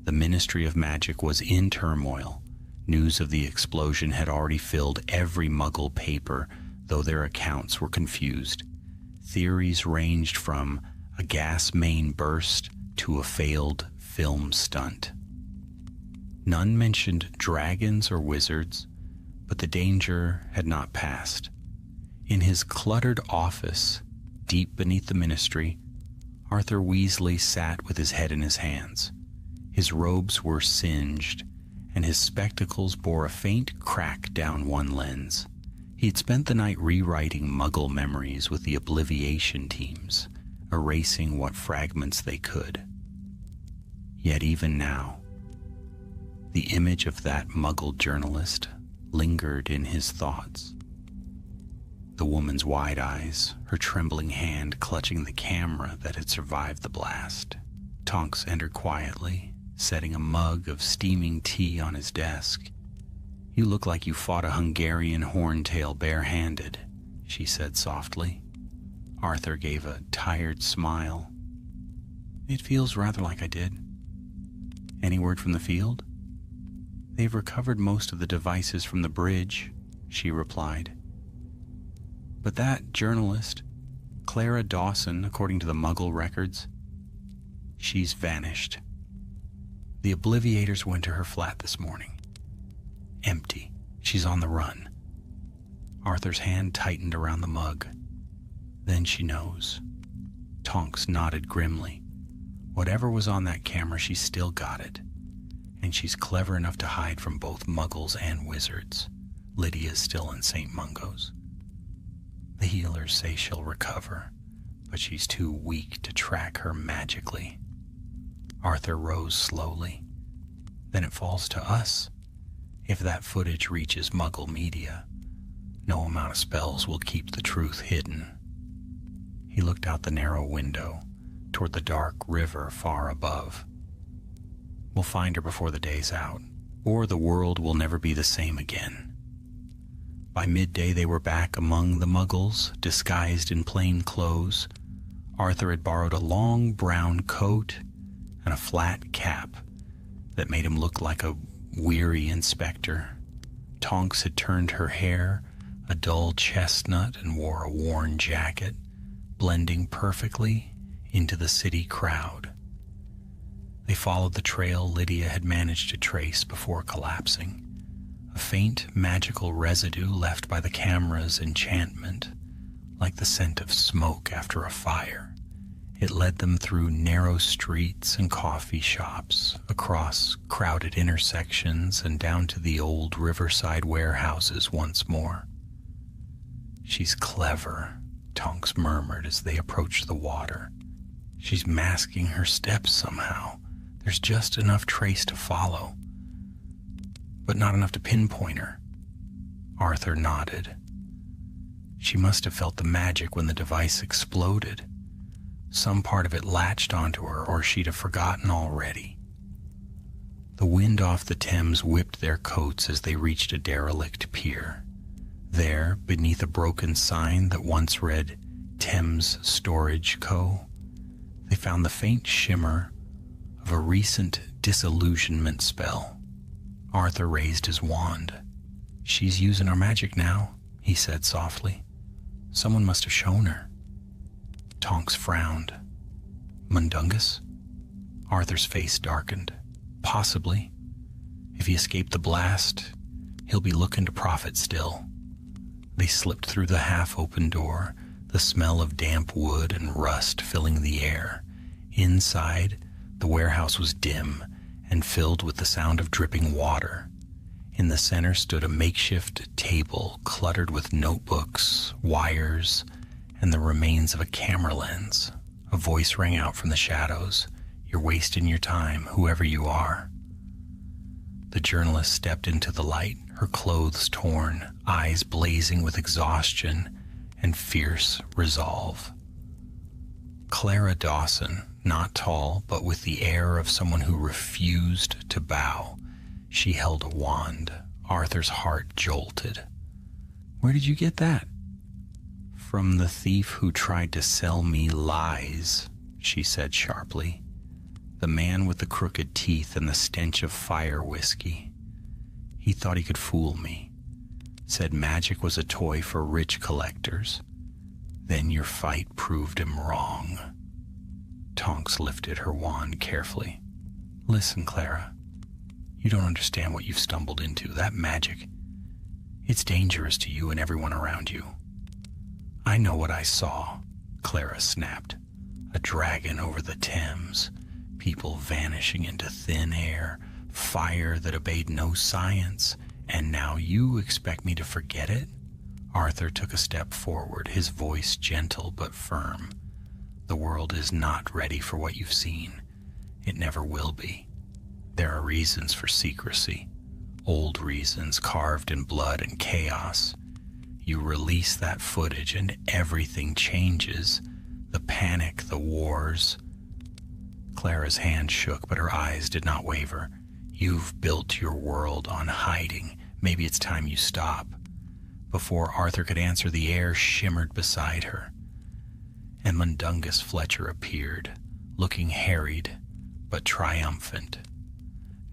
[SPEAKER 2] The Ministry of Magic was in turmoil. News of the explosion had already filled every Muggle paper, though their accounts were confused. Theories ranged from a gas main burst to a failed film stunt. None mentioned dragons or wizards, but the danger had not passed. In his cluttered office, deep beneath the ministry, Arthur Weasley sat with his head in his hands. His robes were singed, and his spectacles bore a faint crack down one lens. He had spent the night rewriting Muggle memories with the Obliviation teams, erasing what fragments they could. Yet even now, the image of that Muggle journalist lingered in his thoughts. The woman's wide eyes, her trembling hand clutching the camera that had survived the blast. Tonks entered quietly, setting a mug of steaming tea on his desk. "You look like you fought a Hungarian horntail barehanded," she said softly. Arthur gave a tired smile. "It feels rather like I did." "Any word from the field?" "They've recovered most of the devices from the bridge," she replied. "But that journalist, Clara Dawson, according to the Muggle records, she's vanished. The Obliviators went to her flat this morning. Empty. She's on the run." Arthur's hand tightened around the mug. "Then she knows." Tonks nodded grimly. "Whatever was on that camera, she's still got it. And she's clever enough to hide from both Muggles and wizards. Lydia's still in St. Mungo's. The healers say she'll recover, but she's too weak to track her magically." Arthur rose slowly. "Then it falls to us. If that footage reaches Muggle media, no amount of spells will keep the truth hidden." He looked out the narrow window toward the dark river far above. "We'll find her before the day's out, or the world will never be the same again." By midday they were back among the Muggles, disguised in plain clothes. Arthur had borrowed a long brown coat and a flat cap that made him look like a weary inspector. Tonks had turned her hair a dull chestnut and wore a worn jacket, blending perfectly into the city crowd. They followed the trail Lydia had managed to trace before collapsing. A faint magical residue left by the camera's enchantment, like the scent of smoke after a fire. It led them through narrow streets and coffee shops, across crowded intersections, and down to the old riverside warehouses once more. "She's clever," Tonks murmured as they approached the water. "She's masking her steps somehow. There's just enough trace to follow, but not enough to pinpoint her." Arthur nodded. "She must have felt the magic when the device exploded. Some part of it latched onto her, or she'd have forgotten already." The wind off the Thames whipped their coats as they reached a derelict pier. There, beneath a broken sign that once read Thames Storage Co., they found the faint shimmer of a recent disillusionment spell. Arthur raised his wand. "She's using our magic now," he said softly. "Someone must have shown her." Tonks frowned. "Mundungus?" Arthur's face darkened. "Possibly. If he escaped the blast, he'll be looking to profit still." They slipped through the half-open door, the smell of damp wood and rust filling the air. Inside, the warehouse was dim and filled with the sound of dripping water. In the center stood a makeshift table cluttered with notebooks, wires, and the remains of a camera lens. A voice rang out from the shadows. "You're wasting your time, whoever you are." The journalist stepped into the light, her clothes torn, eyes blazing with exhaustion and fierce resolve. Clara Dawson, not tall, but with the air of someone who refused to bow. She held a wand. Arthur's heart jolted. "Where did you get that?" "From the thief who tried to sell me lies," she said sharply. "The man with the crooked teeth and the stench of fire whiskey. He thought he could fool me. Said magic was a toy for rich collectors. Then your fight proved him wrong." Tonks lifted her wand carefully. "Listen, Clara. You don't understand what you've stumbled into. That magic, it's dangerous to you and everyone around you." "I know what I saw," Clara snapped. "A dragon over the Thames, people vanishing into thin air, Fire that obeyed no science, and now you expect me to forget it? Arthur took a step forward, his voice gentle but firm. The world is not ready for what you've seen. It never will be. There are reasons for secrecy, old reasons carved in blood and chaos. You release that footage and everything changes. The panic, the wars. Clara's hand shook, but her eyes did not waver. You've built your world on hiding. Maybe it's time you stop. Before Arthur could answer, the air shimmered beside her, and Mundungus Fletcher appeared, looking harried but triumphant.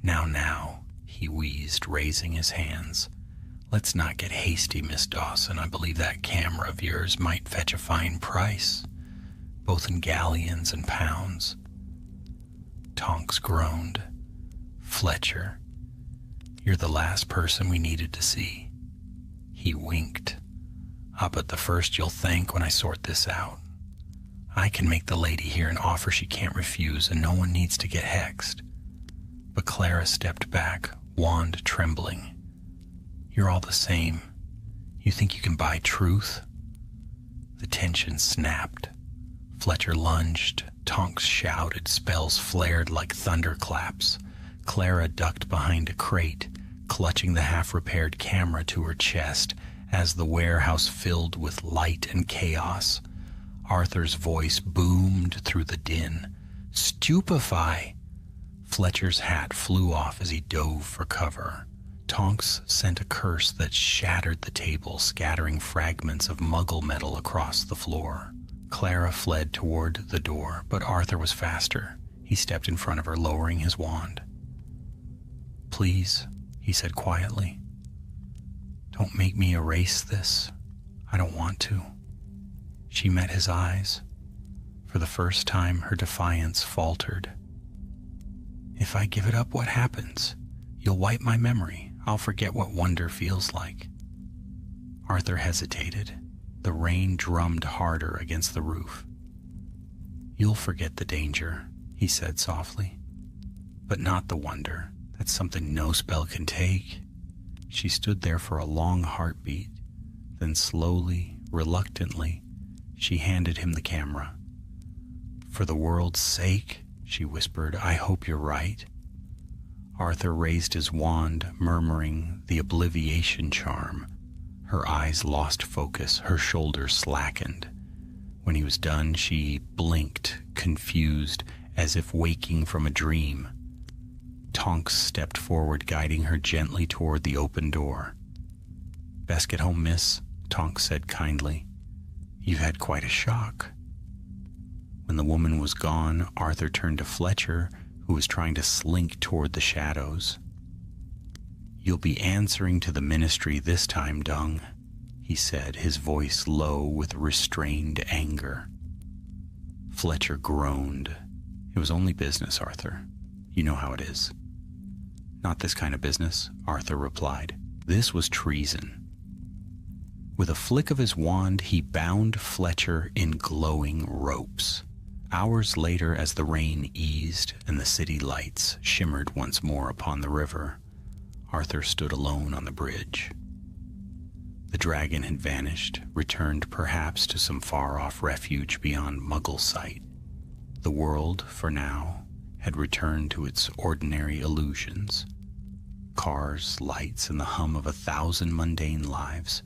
[SPEAKER 2] Now, he wheezed, raising his hands. Let's not get hasty, Miss Dawson. I believe that camera of yours might fetch a fine price, both in galleons and pounds. Tonks groaned. Fletcher, you're the last person we needed to see. He winked. But the first you'll thank when I sort this out. I can make the lady here an offer she can't refuse, and no one needs to get hexed. But Clara stepped back, wand trembling. You're all the same. You think you can buy truth? The tension snapped. Fletcher lunged. Tonks shouted. Spells flared like thunderclaps. Clara ducked behind a crate, clutching the half-repaired camera to her chest as the warehouse filled with light and chaos. Arthur's voice boomed through the din. Stupefy! Fletcher's hat flew off as he dove for cover. Tonks sent a curse that shattered the table, scattering fragments of Muggle metal across the floor. Clara fled toward the door, but Arthur was faster. He stepped in front of her, lowering his wand. Please, he said quietly. Don't make me erase this. I don't want to. She met his eyes. For the first time, her defiance faltered. If I give it up, what happens? You'll wipe my memory. I'll forget what wonder feels like. Arthur hesitated. The rain drummed harder against the roof. You'll forget the danger, he said softly. But not the wonder. That's something no spell can take. She stood there for a long heartbeat. Then slowly, reluctantly, she handed him the camera. For the world's sake, she whispered, I hope you're right. Arthur raised his wand, murmuring the obliviation charm. Her eyes lost focus, her shoulders slackened. When he was done, she blinked, confused, as if waking from a dream. Tonks stepped forward, guiding her gently toward the open door. Best get home, miss, Tonks said kindly. You've had quite a shock. When the woman was gone, Arthur turned to Fletcher, who was trying to slink toward the shadows. You'll be answering to the ministry this time, Dung, he said, his voice low with restrained anger. Fletcher groaned. It was only business, Arthur. You know how it is. Not this kind of business, Arthur replied. This was treason. With a flick of his wand, he bound Fletcher in glowing ropes. Hours later, as the rain eased and the city lights shimmered once more upon the river, Arthur stood alone on the bridge. The dragon had vanished, returned perhaps to some far-off refuge beyond Muggle sight. The world, for now, had returned to its ordinary illusions. Cars, lights, and the hum of 1,000 mundane lives.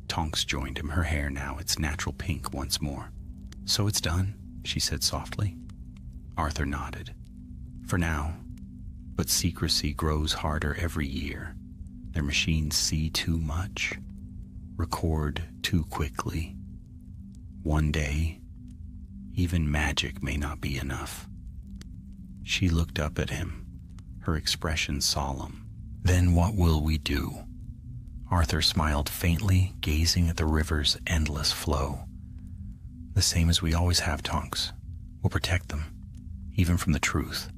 [SPEAKER 2] Tonks joined him, her hair now its natural pink once more. So it's done, she said softly. Arthur nodded. For now. But secrecy grows harder every year. Their machines see too much, record too quickly. One day, even magic may not be enough. She looked up at him, her expression solemn. Then what will we do? Arthur smiled faintly, gazing at the river's endless flow. The same as we always have, Tonks. We'll protect them, even from the truth.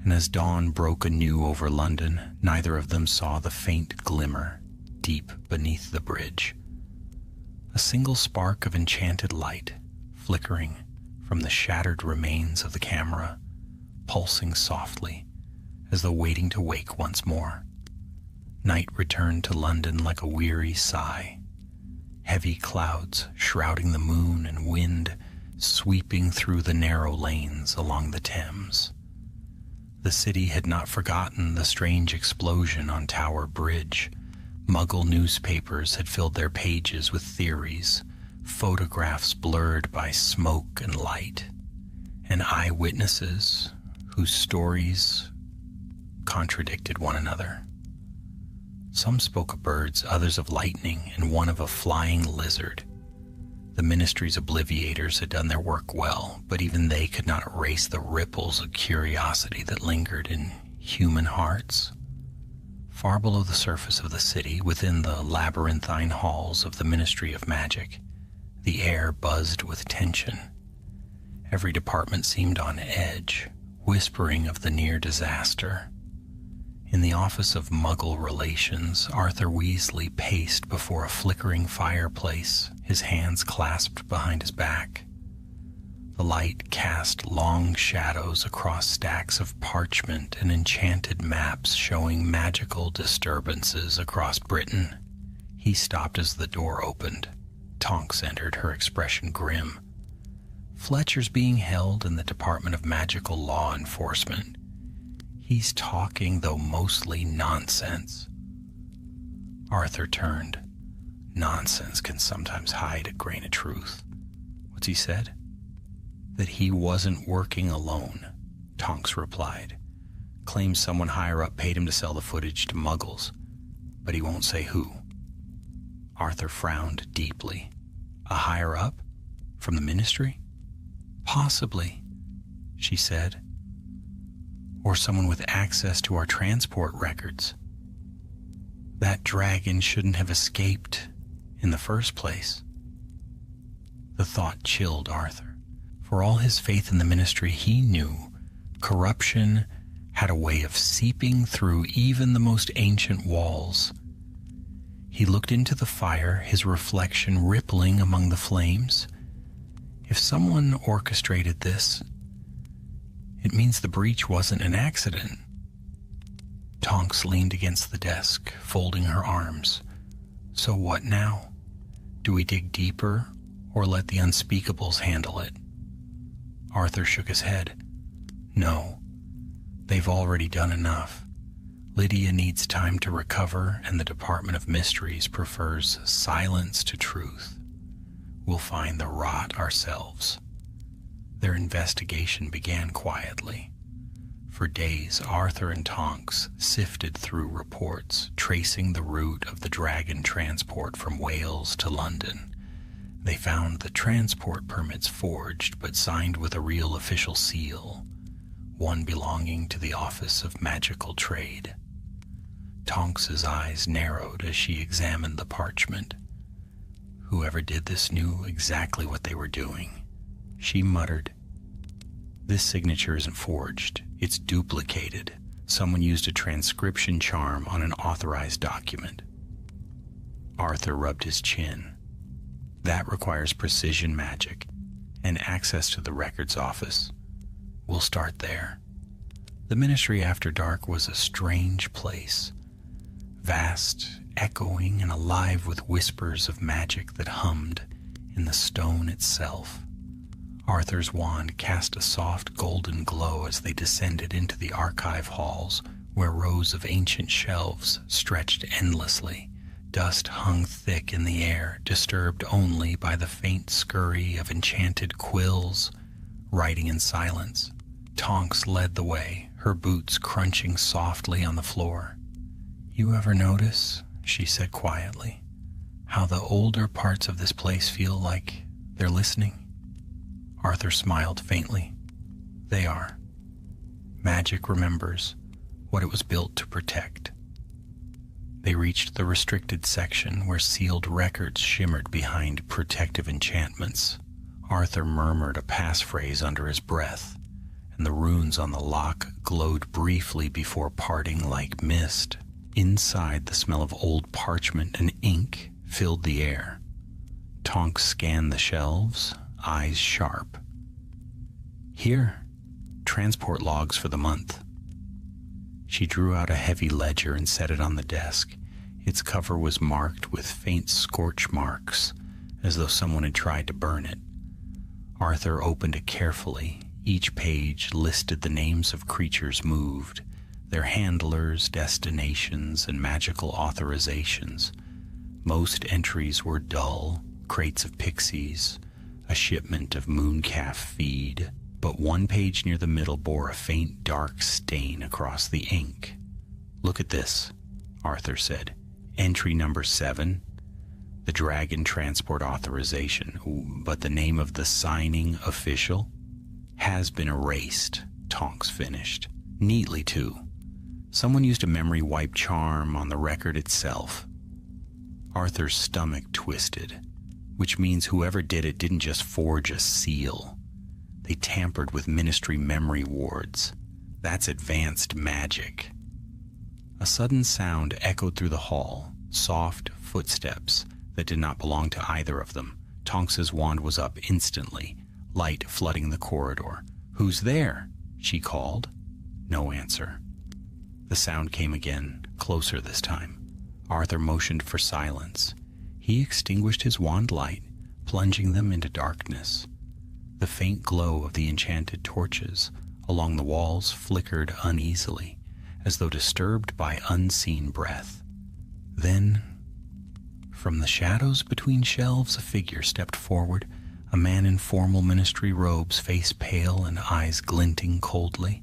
[SPEAKER 2] And as dawn broke anew over London, neither of them saw the faint glimmer deep beneath the bridge. A single spark of enchanted light, flickering from the shattered remains of the camera, pulsing softly as though waiting to wake once more. Night returned to London like a weary sigh, heavy clouds shrouding the moon and wind sweeping through the narrow lanes along the Thames. The city had not forgotten the strange explosion on Tower Bridge. Muggle newspapers had filled their pages with theories, photographs blurred by smoke and light, and eyewitnesses whose stories contradicted one another. Some spoke of birds, others of lightning, and one of a flying lizard. The ministry's obliviators had done their work well, but even they could not erase the ripples of curiosity that lingered in human hearts. Far below the surface of the city, within the labyrinthine halls of the Ministry of Magic, the air buzzed with tension. Every department seemed on edge, whispering of the near disaster. In the office of Muggle Relations, Arthur Weasley paced before a flickering fireplace, his hands clasped behind his back. The light cast long shadows across stacks of parchment and enchanted maps showing magical disturbances across Britain. He stopped as the door opened. Tonks entered, her expression grim. "Fletcher's being held in the Department of Magical Law Enforcement. He's talking, though mostly nonsense." Arthur turned. Nonsense can sometimes hide a grain of truth. What's he said? That he wasn't working alone, Tonks replied. Claims someone higher up paid him to sell the footage to Muggles, but he won't say who. Arthur frowned deeply. A higher up? From the ministry? Possibly, she said. Or someone with access to our transport records. That dragon shouldn't have escaped in the first place. The thought chilled Arthur. For all his faith in the ministry, he knew corruption had a way of seeping through even the most ancient walls. He looked into the fire, his reflection rippling among the flames. If someone orchestrated this, it means the breach wasn't an accident. Tonks leaned against the desk, folding her arms. So what now? Do we dig deeper, or let the unspeakables handle it? Arthur shook his head. No, they've already done enough. Lydia needs time to recover, and the Department of Mysteries prefers silence to truth. We'll find the rot ourselves. Their investigation began quietly. For days, Arthur and Tonks sifted through reports, tracing the route of the dragon transport from Wales to London. They found the transport permits forged but signed with a real official seal, one belonging to the Office of Magical Trade. Tonks's eyes narrowed as she examined the parchment. Whoever did this knew exactly what they were doing. She muttered, "This signature isn't forged. It's duplicated. Someone used a transcription charm on an authorized document." Arthur rubbed his chin. That requires precision magic and access to the records office. We'll start there. The Ministry after dark was a strange place. Vast, echoing, and alive with whispers of magic that hummed in the stone itself. Arthur's wand cast a soft golden glow as they descended into the archive halls, where rows of ancient shelves stretched endlessly. Dust hung thick in the air, disturbed only by the faint scurry of enchanted quills, writing in silence. Tonks led the way, her boots crunching softly on the floor. "You ever notice," she said quietly, "how the older parts of this place feel like they're listening?" Arthur smiled faintly. "They are. Magic remembers what it was built to protect." They reached the restricted section where sealed records shimmered behind protective enchantments. Arthur murmured a passphrase under his breath, and the runes on the lock glowed briefly before parting like mist. Inside, the smell of old parchment and ink filled the air. Tonks scanned the shelves, eyes sharp. "Here, transport logs for the month." She drew out a heavy ledger and set it on the desk. Its cover was marked with faint scorch marks, as though someone had tried to burn it. Arthur opened it carefully. Each page listed the names of creatures moved, their handlers, destinations, and magical authorizations. Most entries were dull, crates of pixies, a shipment of mooncalf feed, but one page near the middle bore a faint dark stain across the ink. "Look at this," Arthur said. "Entry number 7, the Dragon Transport Authorization, but the name of the signing official has been erased," Tonks finished. "Neatly, too. Someone used a memory wipe charm on the record itself." Arthur's stomach twisted, which means whoever did it didn't just forge a seal. They tampered with Ministry memory wards. That's advanced magic. A sudden sound echoed through the hall, soft footsteps that did not belong to either of them. Tonks's wand was up instantly, light flooding the corridor. "Who's there?" she called. No answer. The sound came again, closer this time. Arthur motioned for silence. He extinguished his wand light, plunging them into darkness. The faint glow of the enchanted torches along the walls flickered uneasily, as though disturbed by unseen breath. Then, from the shadows between shelves, a figure stepped forward, a man in formal ministry robes, face pale and eyes glinting coldly.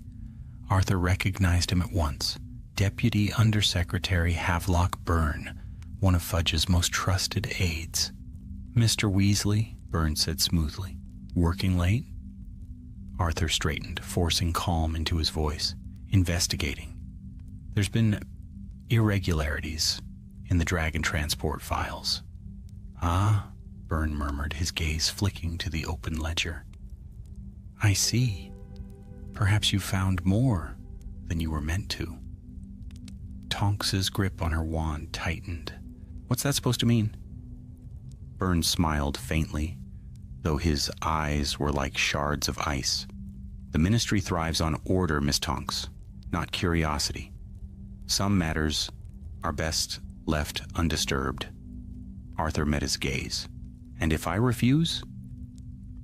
[SPEAKER 2] Arthur recognized him at once. Deputy Undersecretary Havelock Byrne, one of Fudge's most trusted aides. "Mr. Weasley," Byrne said smoothly. "Working late?" Arthur straightened, forcing calm into his voice. "Investigating. There's been irregularities in the Dragon Transport files." "Ah," Byrne murmured, his gaze flicking to the open ledger. "I see. Perhaps you found more than you were meant to." Tonks's grip on her wand tightened. "What's that supposed to mean?" Byrne smiled faintly, though his eyes were like shards of ice. "The Ministry thrives on order, Miss Tonks, not curiosity. Some matters are best left undisturbed." Arthur met his gaze. "And if I refuse,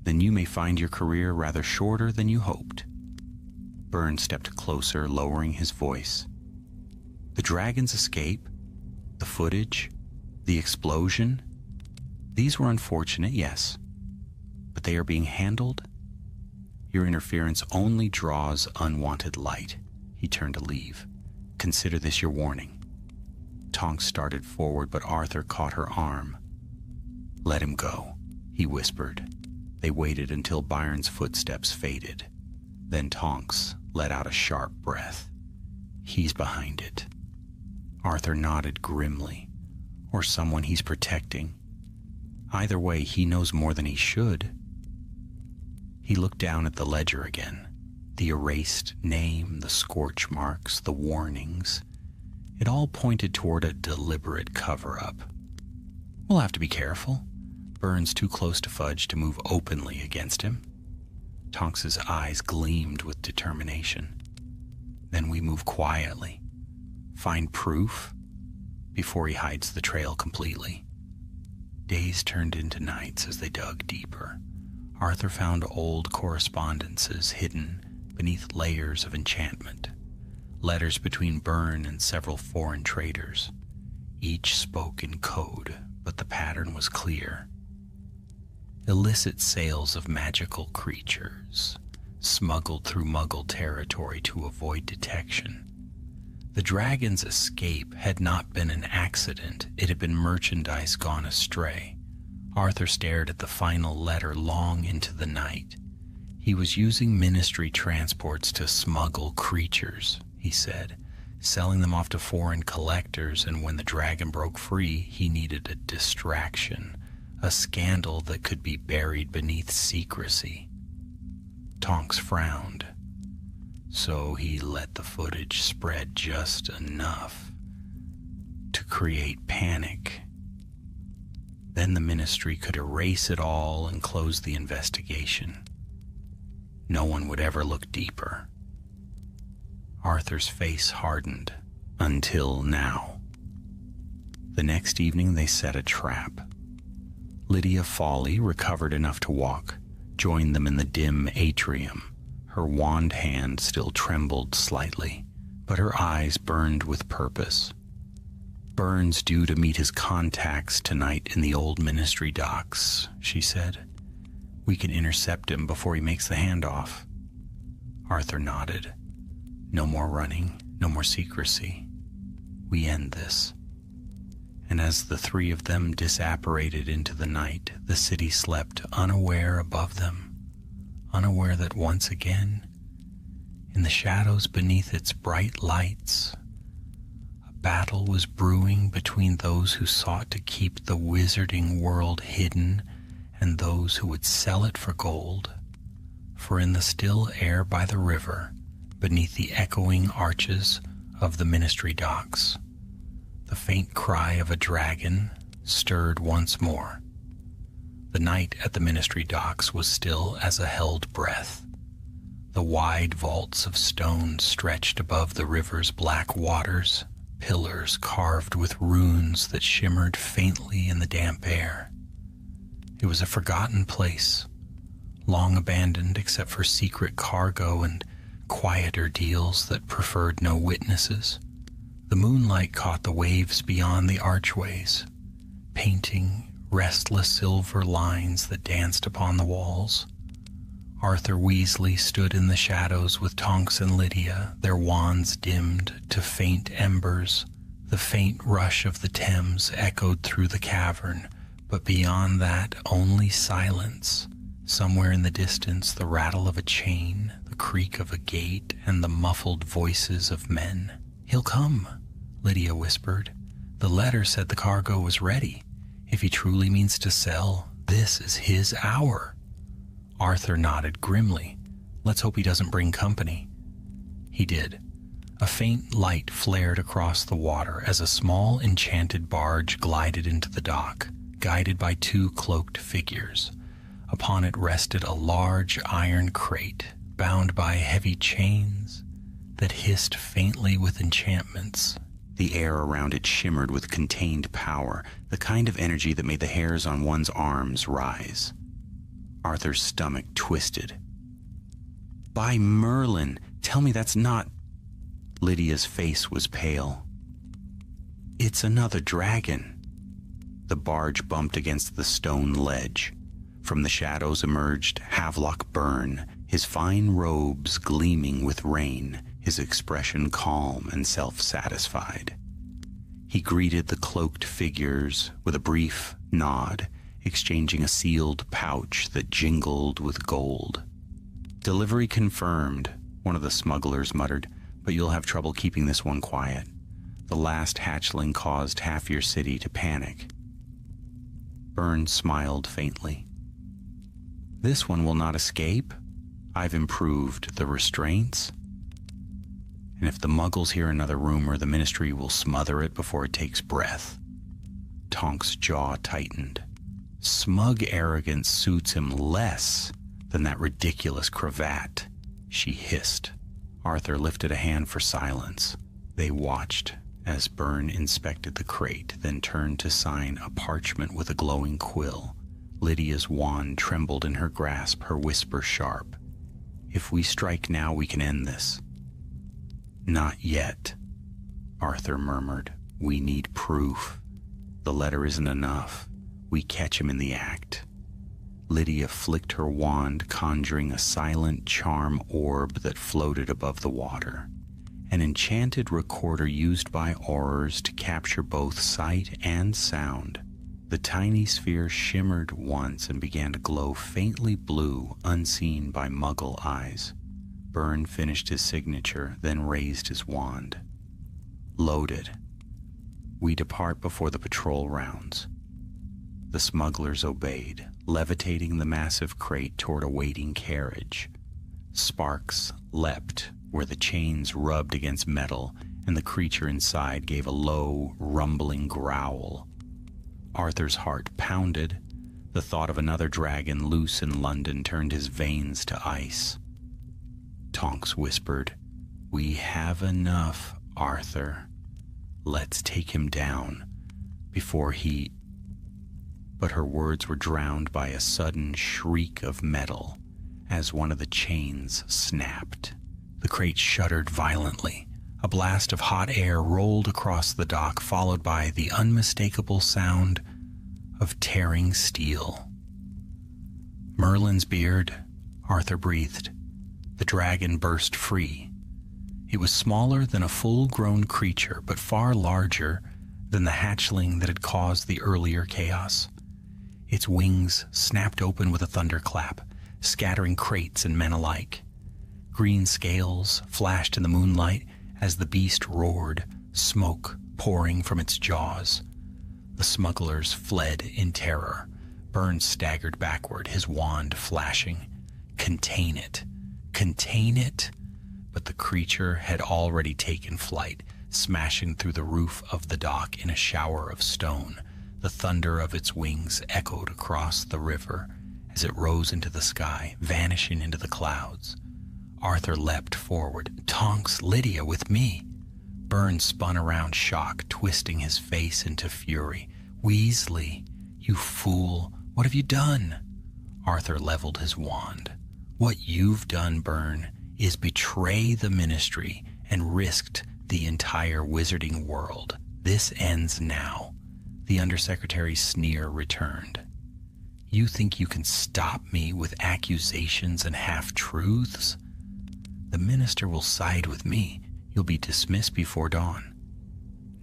[SPEAKER 2] then you may find your career rather shorter than you hoped." Byrne stepped closer, lowering his voice. "The dragon's escape, the footage, the explosion, these were unfortunate, yes, but they are being handled. Your interference only draws unwanted light." He turned to leave. "Consider this your warning." Tonks started forward, but Arthur caught her arm. "Let him go," he whispered. They waited until Byron's footsteps faded. Then Tonks let out a sharp breath. "He's behind it." Arthur nodded grimly. "Or someone he's protecting. Either way, he knows more than he should." He looked down at the ledger again. The erased name, the scorch marks, the warnings. It all pointed toward a deliberate cover-up. "We'll have to be careful. Byrne's too close to Fudge to move openly against him." Tonks's eyes gleamed with determination. "Then we move quietly. Find proof before he hides the trail completely." Days turned into nights as they dug deeper. Arthur found old correspondences hidden beneath layers of enchantment. Letters between Byrne and several foreign traders. Each spoke in code, but the pattern was clear. Illicit sales of magical creatures, smuggled through Muggle territory to avoid detection. The dragon's escape had not been an accident. It had been merchandise gone astray. Arthur stared at the final letter long into the night. He was using Ministry transports to smuggle creatures, he said, selling them off to foreign collectors, and when the dragon broke free, he needed a distraction, a scandal that could be buried beneath secrecy. Tonks frowned. So he let the footage spread just enough to create panic. Then the Ministry could erase it all and close the investigation. No one would ever look deeper. Arthur's face hardened. Until now. The next evening they set a trap. Lydia Folly, recovered enough to walk, joined them in the dim atrium. Her wand hand still trembled slightly, but her eyes burned with purpose. Burns due to meet his contacts tonight in the old ministry docks, she said. We can intercept him before he makes the handoff. Arthur nodded. No more running, no more secrecy. We end this. And as the three of them disapparated into the night, the city slept unaware above them, unaware that once again, in the shadows beneath its bright lights, a battle was brewing between those who sought to keep the wizarding world hidden and those who would sell it for gold. For in the still air by the river, beneath the echoing arches of the ministry docks, the faint cry of a dragon stirred once more. The night at the ministry docks was still as a held breath. The wide vaults of stone stretched above the river's black waters, pillars carved with runes that shimmered faintly in the damp air. It was a forgotten place, long abandoned except for secret cargo and quieter deals that preferred no witnesses. The moonlight caught the waves beyond the archways, painting restless silver lines that danced upon the walls. Arthur Weasley stood in the shadows with Tonks and Lydia, their wands dimmed to faint embers. The faint rush of the Thames echoed through the cavern, but beyond that only silence. Somewhere in the distance, the rattle of a chain, the creak of a gate, and the muffled voices of men. He'll come, Lydia whispered. The letter said the cargo was ready. If he truly means to sell, this is his hour. Arthur nodded grimly. Let's hope he doesn't bring company. He did. A faint light flared across the water as a small enchanted barge glided into the dock, guided by two cloaked figures. Upon it rested a large iron crate, bound by heavy chains that hissed faintly with enchantments. The air around it shimmered with contained power, the kind of energy that made the hairs on one's arms rise. Arthur's stomach twisted. By Merlin, tell me that's not... Lydia's face was pale. It's another dragon. The barge bumped against the stone ledge. From the shadows emerged Havelock Byrne, his fine robes gleaming with rain, his expression calm and self-satisfied. He greeted the cloaked figures with a brief nod, exchanging a sealed pouch that jingled with gold. Delivery confirmed, one of the smugglers muttered, but you'll have trouble keeping this one quiet. The last hatchling caused half your city to panic. Byrne smiled faintly. This one will not escape. I've improved the restraints. And if the Muggles hear another rumor, the Ministry will smother it before it takes breath. Tonk's jaw tightened. Smug arrogance suits him less than that ridiculous cravat, she hissed. Arthur lifted a hand for silence. They watched as Byrne inspected the crate, then turned to sign a parchment with a glowing quill. Lydia's wand trembled in her grasp, her whisper sharp. If we strike now, we can end this. Not yet, Arthur murmured. We need proof. The letter isn't enough. We catch him in the act. Lydia flicked her wand, conjuring a silent charm orb that floated above the water. An enchanted recorder used by aurors to capture both sight and sound. The tiny sphere shimmered once and began to glow faintly blue, unseen by Muggle eyes. Byrne finished his signature, then raised his wand. Loaded. We depart before the patrol rounds. The smugglers obeyed, levitating the massive crate toward a waiting carriage. Sparks leapt where the chains rubbed against metal, and the creature inside gave a low, rumbling growl. Arthur's heart pounded. The thought of another dragon loose in London turned his veins to ice. Tonks whispered, "We have enough, Arthur. Let's take him down before he—" But her words were drowned by a sudden shriek of metal as one of the chains snapped. The crate shuddered violently. A blast of hot air rolled across the dock, followed by the unmistakable sound of tearing steel. "Merlin's beard," Arthur breathed. The dragon burst free. It was smaller than a full-grown creature, but far larger than the hatchling that had caused the earlier chaos. Its wings snapped open with a thunderclap, scattering crates and men alike. Green scales flashed in the moonlight as the beast roared, smoke pouring from its jaws. The smugglers fled in terror. Burns staggered backward, his wand flashing. Contain it! Contain it! But the creature had already taken flight, smashing through the roof of the dock in a shower of stone. The thunder of its wings echoed across the river as it rose into the sky, vanishing into the clouds. Arthur leapt forward. "Tonks, Lydia, with me!" Burns spun around, shocked, twisting his face into fury. "Weasley, you fool! What have you done?" Arthur leveled his wand. "What you've done, Burn, is betray the Ministry and risked the entire wizarding world. This ends now." The Undersecretary's sneer returned. "You think you can stop me with accusations and half-truths? The Minister will side with me. You'll be dismissed before dawn."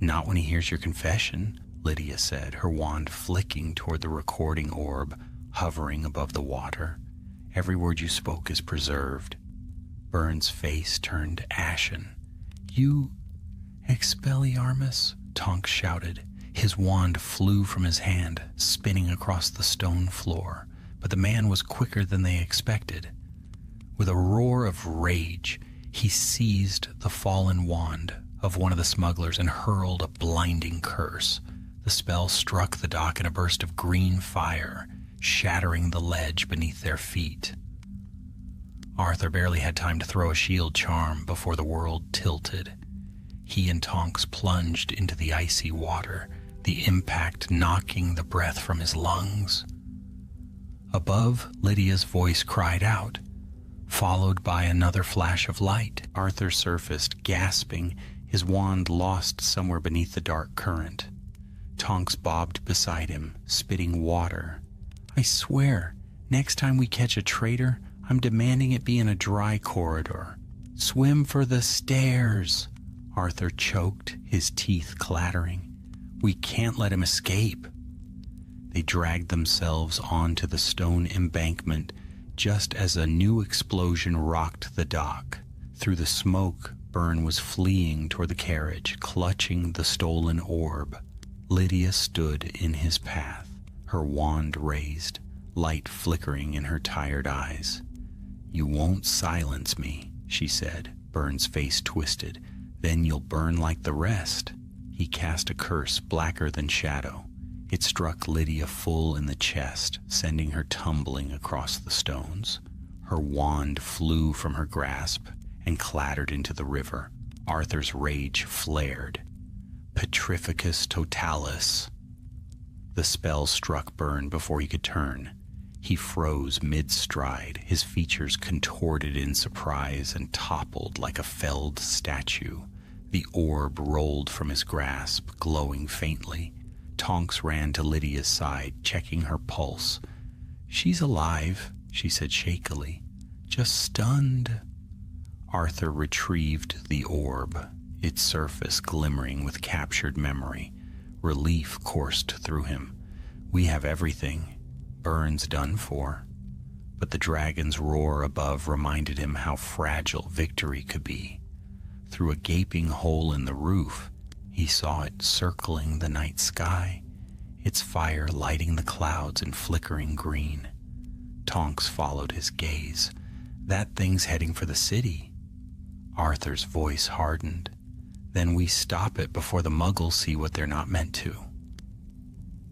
[SPEAKER 2] "Not when he hears your confession," Lydia said, her wand flicking toward the recording orb hovering above the water. "Every word you spoke is preserved." Burns' face turned ashen. "You, Expelliarmus?" Tonks shouted. His wand flew from his hand, spinning across the stone floor, but the man was quicker than they expected. With a roar of rage, he seized the fallen wand of one of the smugglers and hurled a blinding curse. The spell struck the dock in a burst of green fire, shattering the ledge beneath their feet. Arthur barely had time to throw a shield charm before the world tilted. He and Tonks plunged into the icy water, the impact knocking the breath from his lungs. Above, Lydia's voice cried out, followed by another flash of light. Arthur surfaced, gasping, his wand lost somewhere beneath the dark current. Tonks bobbed beside him, spitting water. "I swear, next time we catch a traitor, I'm demanding it be in a dry corridor." "Swim for the stairs!" Arthur choked, his teeth clattering. "We can't let him escape." They dragged themselves onto the stone embankment just as a new explosion rocked the dock. Through the smoke, Burn was fleeing toward the carriage, clutching the stolen orb. Lydia stood in his path, her wand raised, light flickering in her tired eyes. "You won't silence me," she said. Burn's face twisted. "Then you'll burn like the rest." He cast a curse blacker than shadow. It struck Lydia full in the chest, sending her tumbling across the stones. Her wand flew from her grasp and clattered into the river. Arthur's rage flared. Petrificus totalis. The spell struck Burn before he could turn. He froze mid-stride, his features contorted in surprise and toppled like a felled statue. The orb rolled from his grasp, glowing faintly. Tonks ran to Lydia's side, checking her pulse. "She's alive," she said shakily. "Just stunned." Arthur retrieved the orb, its surface glimmering with captured memory. Relief coursed through him. "We have everything. Burn's done for." But the dragon's roar above reminded him how fragile victory could be. Through a gaping hole in the roof, he saw it circling the night sky, its fire lighting the clouds in flickering green. Tonks followed his gaze. "That thing's heading for the city." Arthur's voice hardened. "Then we stop it before the Muggles see what they're not meant to."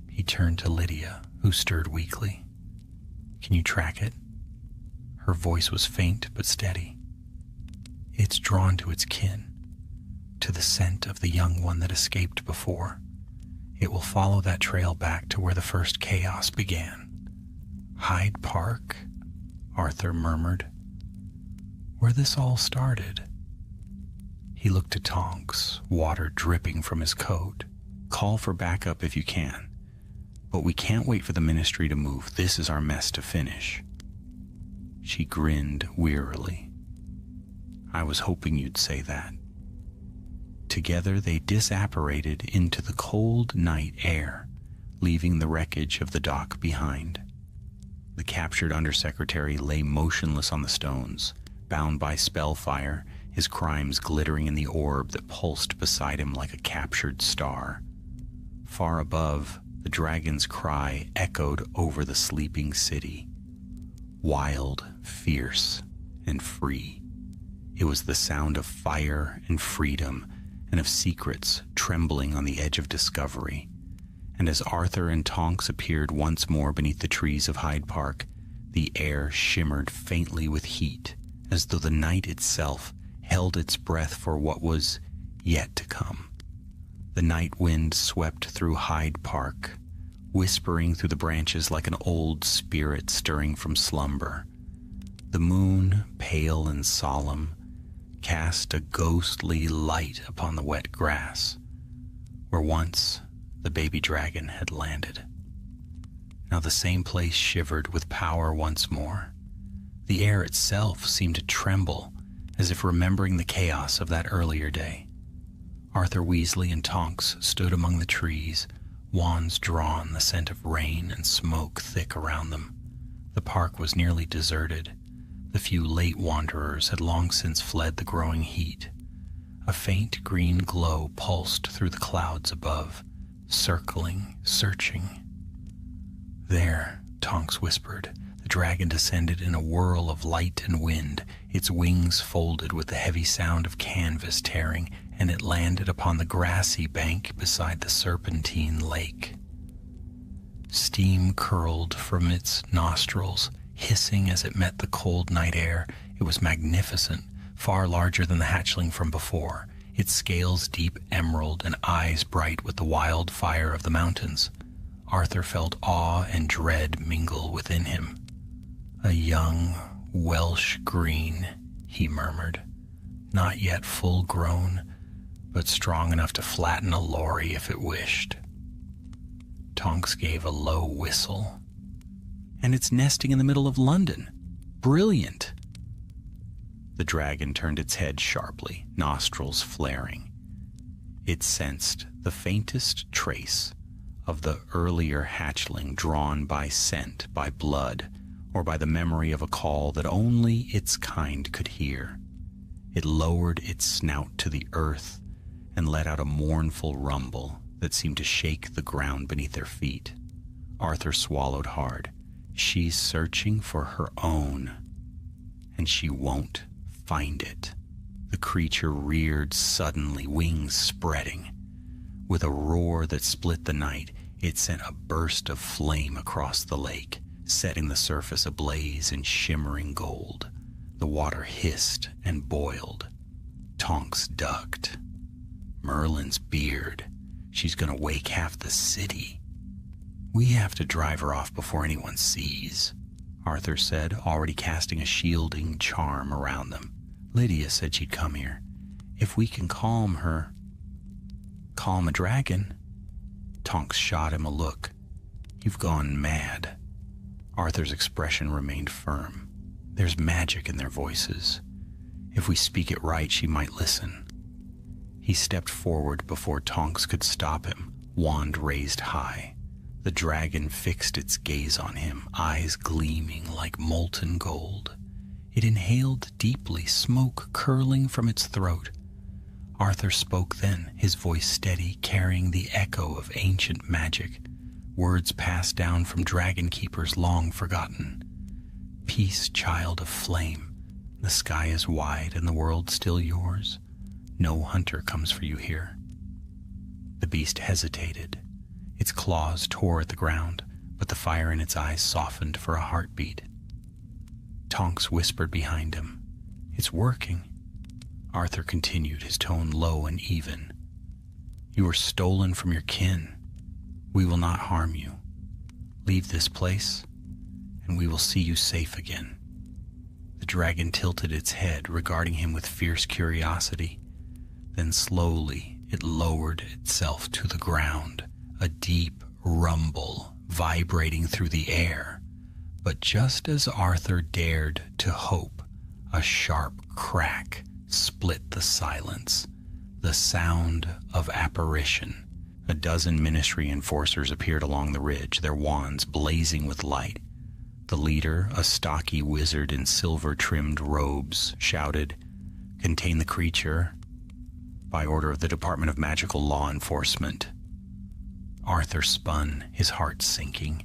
[SPEAKER 2] He turned to Lydia, who stirred weakly. "Can you track it?" Her voice was faint but steady. It's drawn to its kin, to the scent of the young one that escaped before. It will follow that trail back to where the first chaos began. Hyde Park, Arthur murmured. Where this all started. He looked at Tonks, water dripping from his coat. Call for backup if you can. But we can't wait for the ministry to move. This is our mess to finish. She grinned wearily. I was hoping you'd say that. Together they disapparated into the cold night air, leaving the wreckage of the dock behind. The captured undersecretary lay motionless on the stones, bound by spellfire, his crimes glittering in the orb that pulsed beside him like a captured star. Far above, the dragon's cry echoed over the sleeping city. Wild, fierce, and free. It was the sound of fire and freedom, and of secrets trembling on the edge of discovery. And as Arthur and Tonks appeared once more beneath the trees of Hyde Park, the air shimmered faintly with heat, as though the night itself held its breath for what was yet to come. The night wind swept through Hyde Park, whispering through the branches like an old spirit stirring from slumber. The moon, pale and solemn, cast a ghostly light upon the wet grass, where once the baby dragon had landed. Now the same place shivered with power once more. The air itself seemed to tremble, as if remembering the chaos of that earlier day. Arthur Weasley and Tonks stood among the trees, wands drawn, the scent of rain and smoke thick around them. The park was nearly deserted. The few late wanderers had long since fled the growing heat. A faint green glow pulsed through the clouds above, circling, searching. There, Tonks whispered. The dragon descended in a whirl of light and wind, its wings folded with the heavy sound of canvas tearing, and it landed upon the grassy bank beside the serpentine lake. Steam curled from its nostrils, hissing as it met the cold night air. It was magnificent, far larger than the hatchling from before, its scales deep emerald and eyes bright with the wild fire of the mountains. Arthur felt awe and dread mingle within him. A young Welsh green, he murmured, not yet full grown, but strong enough to flatten a lorry if it wished. Tonks gave a low whistle. And it's nesting in the middle of London. Brilliant. The dragon turned its head sharply, nostrils flaring. It sensed the faintest trace of the earlier hatchling drawn by scent, by blood, or by the memory of a call that only its kind could hear. It lowered its snout to the earth and let out a mournful rumble that seemed to shake the ground beneath their feet. Arthur swallowed hard. She's searching for her own, and she won't find it. The creature reared suddenly, wings spreading. With a roar that split the night, it sent a burst of flame across the lake, setting the surface ablaze in shimmering gold. The water hissed and boiled. Tonks ducked. Merlin's beard. She's gonna wake half the city. We have to drive her off before anyone sees, Arthur said, already casting a shielding charm around them. Lydia said she'd come here. If we can calm her. Calm a dragon? Tonks shot him a look. You've gone mad. Arthur's expression remained firm. There's magic in their voices. If we speak it right, she might listen. He stepped forward before Tonks could stop him, wand raised high. The dragon fixed its gaze on him, eyes gleaming like molten gold. It inhaled deeply, smoke curling from its throat. Arthur spoke then, his voice steady, carrying the echo of ancient magic, words passed down from dragon keepers long forgotten. Peace, child of flame. The sky is wide and the world still yours. No hunter comes for you here. The beast hesitated. Its claws tore at the ground, but the fire in its eyes softened for a heartbeat. Tonks whispered behind him. It's working. Arthur continued, his tone low and even. You were stolen from your kin. We will not harm you. Leave this place, and we will see you safe again. The dragon tilted its head, regarding him with fierce curiosity. Then slowly it lowered itself to the ground, a deep rumble vibrating through the air. But just as Arthur dared to hope, a sharp crack split the silence, the sound of apparition. A dozen ministry enforcers appeared along the ridge, their wands blazing with light. The leader, a stocky wizard in silver-trimmed robes, shouted, "Contain the creature," by order of the Department of Magical Law Enforcement. Arthur spun, his heart sinking.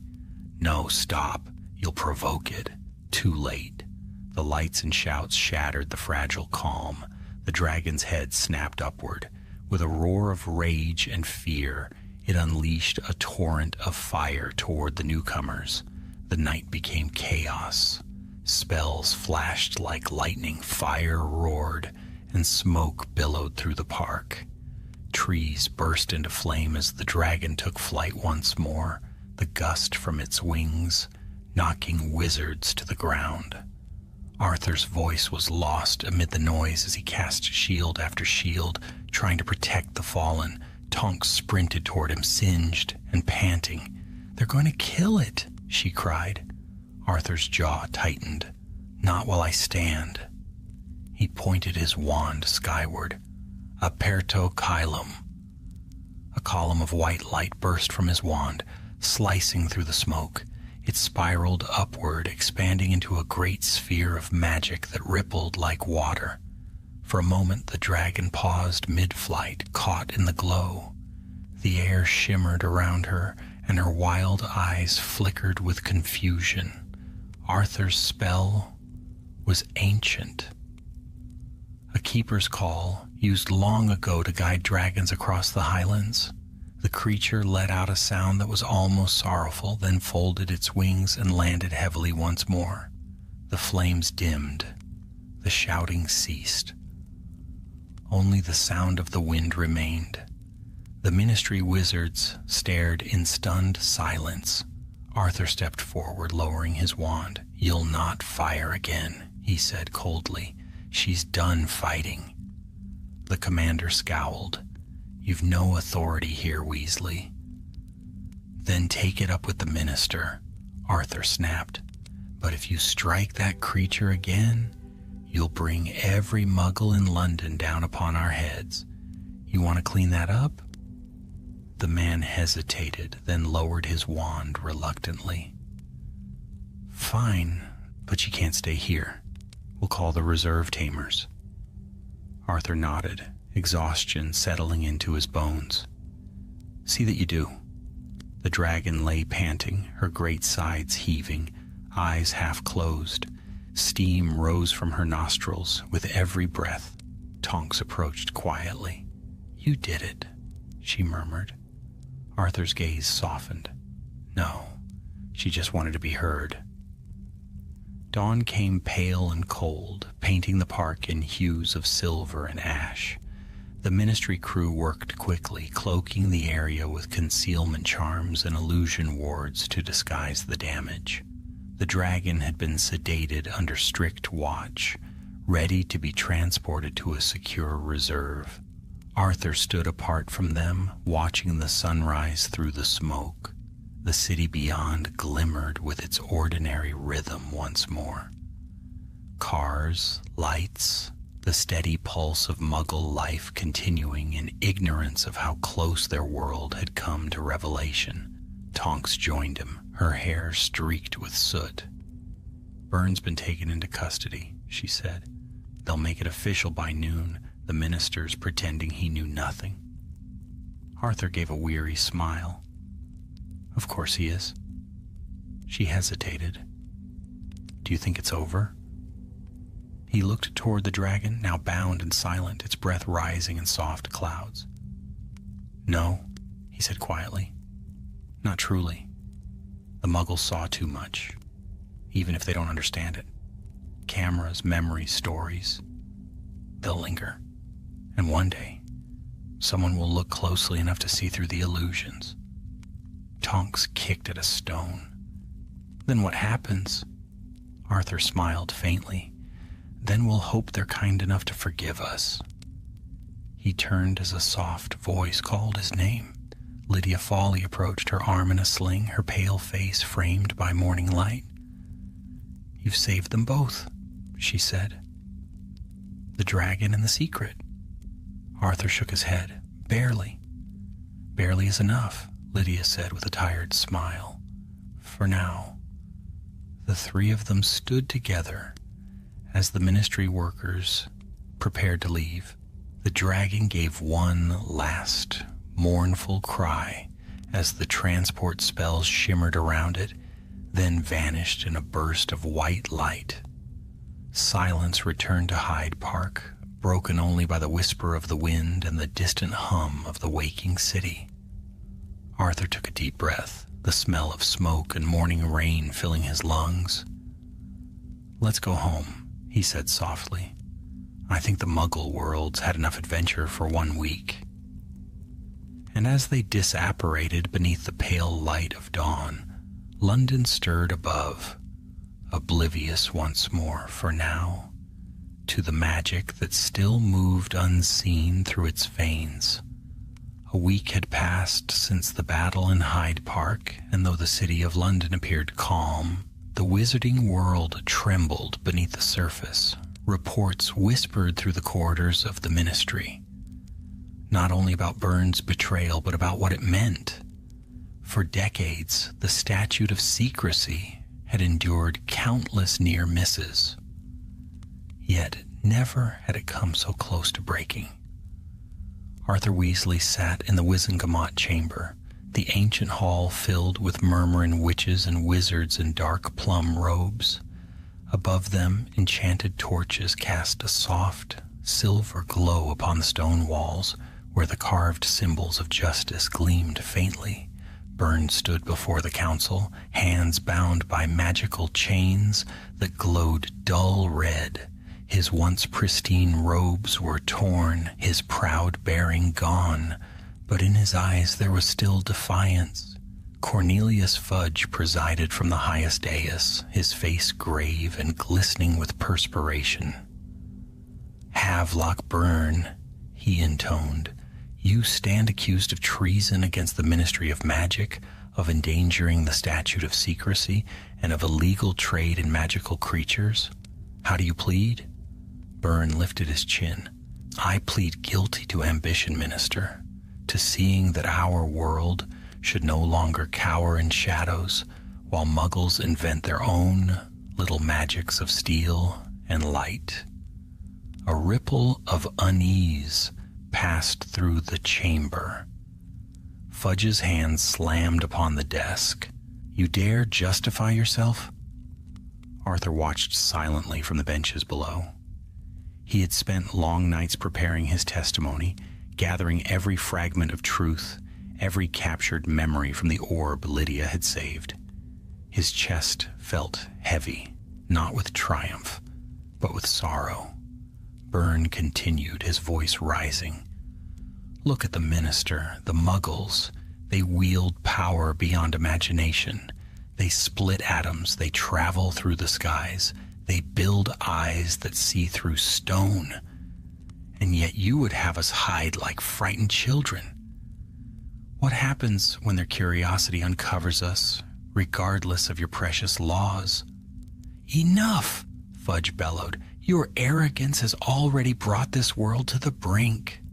[SPEAKER 2] No, stop. You'll provoke it. Too late. The lights and shouts shattered the fragile calm. The dragon's head snapped upward. With a roar of rage and fear, it unleashed a torrent of fire toward the newcomers. The night became chaos. Spells flashed like lightning, fire roared, and smoke billowed through the park. Trees burst into flame as the dragon took flight once more, the gust from its wings knocking wizards to the ground. Arthur's voice was lost amid the noise as he cast shield after shield, trying to protect the fallen. Tonks sprinted toward him, singed and panting. "They're going to kill it," she cried. Arthur's jaw tightened. "Not while I stand." He pointed his wand skyward. "Aperto caelum." A column of white light burst from his wand, slicing through the smoke. It spiraled upward, expanding into a great sphere of magic that rippled like water. For a moment, the dragon paused mid-flight, caught in the glow. The air shimmered around her, and her wild eyes flickered with confusion. Arthur's spell was ancient. A keeper's call, used long ago to guide dragons across the highlands. The creature let out a sound that was almost sorrowful, then folded its wings and landed heavily once more. The flames dimmed. The shouting ceased. Only the sound of the wind remained. The ministry wizards stared in stunned silence. Arthur stepped forward, lowering his wand. "You'll not fire again," he said coldly. "She's done fighting." The commander scowled. "You've no authority here, Weasley." "Then take it up with the minister," Arthur snapped. "But if you strike that creature again, you'll bring every Muggle in London down upon our heads. You want to clean that up?" The man hesitated, then lowered his wand reluctantly. "Fine, but you can't stay here. We'll call the reserve tamers." Arthur nodded, exhaustion settling into his bones. "See that you do." The dragon lay panting, her great sides heaving, eyes half closed. Steam rose from her nostrils with every breath. Tonks approached quietly. "You did it," she murmured. Arthur's gaze softened. No, she just wanted to be heard. Dawn came pale and cold, painting the park in hues of silver and ash. The ministry crew worked quickly, cloaking the area with concealment charms and illusion wards to disguise the damage. The dragon had been sedated under strict watch, ready to be transported to a secure reserve. Arthur stood apart from them, watching the sunrise through the smoke. The city beyond glimmered with its ordinary rhythm once more. Cars, lights, the steady pulse of Muggle life continuing in ignorance of how close their world had come to revelation. Tonks joined him, her hair streaked with soot. "Byrne's been taken into custody," she said. "They'll make it official by noon, the minister's pretending he knew nothing." Arthur gave a weary smile. "Of course he is." She hesitated. "Do you think it's over?" He looked toward the dragon, now bound and silent, its breath rising in soft clouds. "No," he said quietly. "Not truly. The Muggles saw too much, even if they don't understand it. Cameras, memories, stories. they'll linger. And one day, someone will look closely enough to see through the illusions. Tonks kicked at a stone. Then what happens? Arthur smiled faintly. Then we'll hope they're kind enough to forgive us. He turned as a soft voice called his name. Lydia Fawley approached, her arm in a sling, her pale face framed by morning light. "You've saved them both," she said. "The dragon and the secret." Arthur shook his head. "Barely. Barely is enough," Lydia said with a tired smile. "For now." The three of them stood together as the ministry workers prepared to leave. The dragon gave one last mournful cry as the transport spells shimmered around it, then vanished in a burst of white light. Silence returned to Hyde Park, broken only by the whisper of the wind and the distant hum of the waking city. Arthur took a deep breath, the smell of smoke and morning rain filling his lungs. "Let's go home," he said softly. "I think the Muggle world's had enough adventure for 1 week." And as they disapparated beneath the pale light of dawn, London stirred above, oblivious once more, for now, to the magic that still moved unseen through its veins. A week had passed since the battle in Hyde Park, and though the city of London appeared calm, the wizarding world trembled beneath the surface. Reports whispered through the corridors of the ministry, not only about Burns' betrayal, but about what it meant. For decades, the statute of secrecy had endured countless near misses. Yet never had it come so close to breaking. Arthur Weasley sat in the Wizengamot chamber, the ancient hall filled with murmuring witches and wizards in dark plum robes. Above them, enchanted torches cast a soft, silver glow upon the stone walls, where the carved symbols of justice gleamed faintly. Burns stood before the council, hands bound by magical chains that glowed dull red. His once pristine robes were torn, his proud bearing gone, but in his eyes there was still defiance. Cornelius Fudge presided from the highest dais, his face grave and glistening with perspiration. "Havelock Burn," he intoned, "you stand accused of treason against the Ministry of Magic, of endangering the statute of secrecy, and of illegal trade in magical creatures. How do you plead?" Byrne lifted his chin. "I plead guilty to ambition, Minister, to seeing that our world should no longer cower in shadows while Muggles invent their own little magics of steel and light." A ripple of unease passed through the chamber. Fudge's hand slammed upon the desk. "You dare justify yourself?" Arthur watched silently from the benches below. He had spent long nights preparing his testimony, gathering every fragment of truth, every captured memory from the orb Lydia had saved. His chest felt heavy, not with triumph, but with sorrow. Byrne continued, his voice rising. "Look at the minister, the Muggles. They wield power beyond imagination. They split atoms, they travel through the skies. They build eyes that see through stone. And yet you would have us hide like frightened children. What happens when their curiosity uncovers us, regardless of your precious laws?" "Enough!" Fudge bellowed. "Your arrogance has already brought this world to the brink."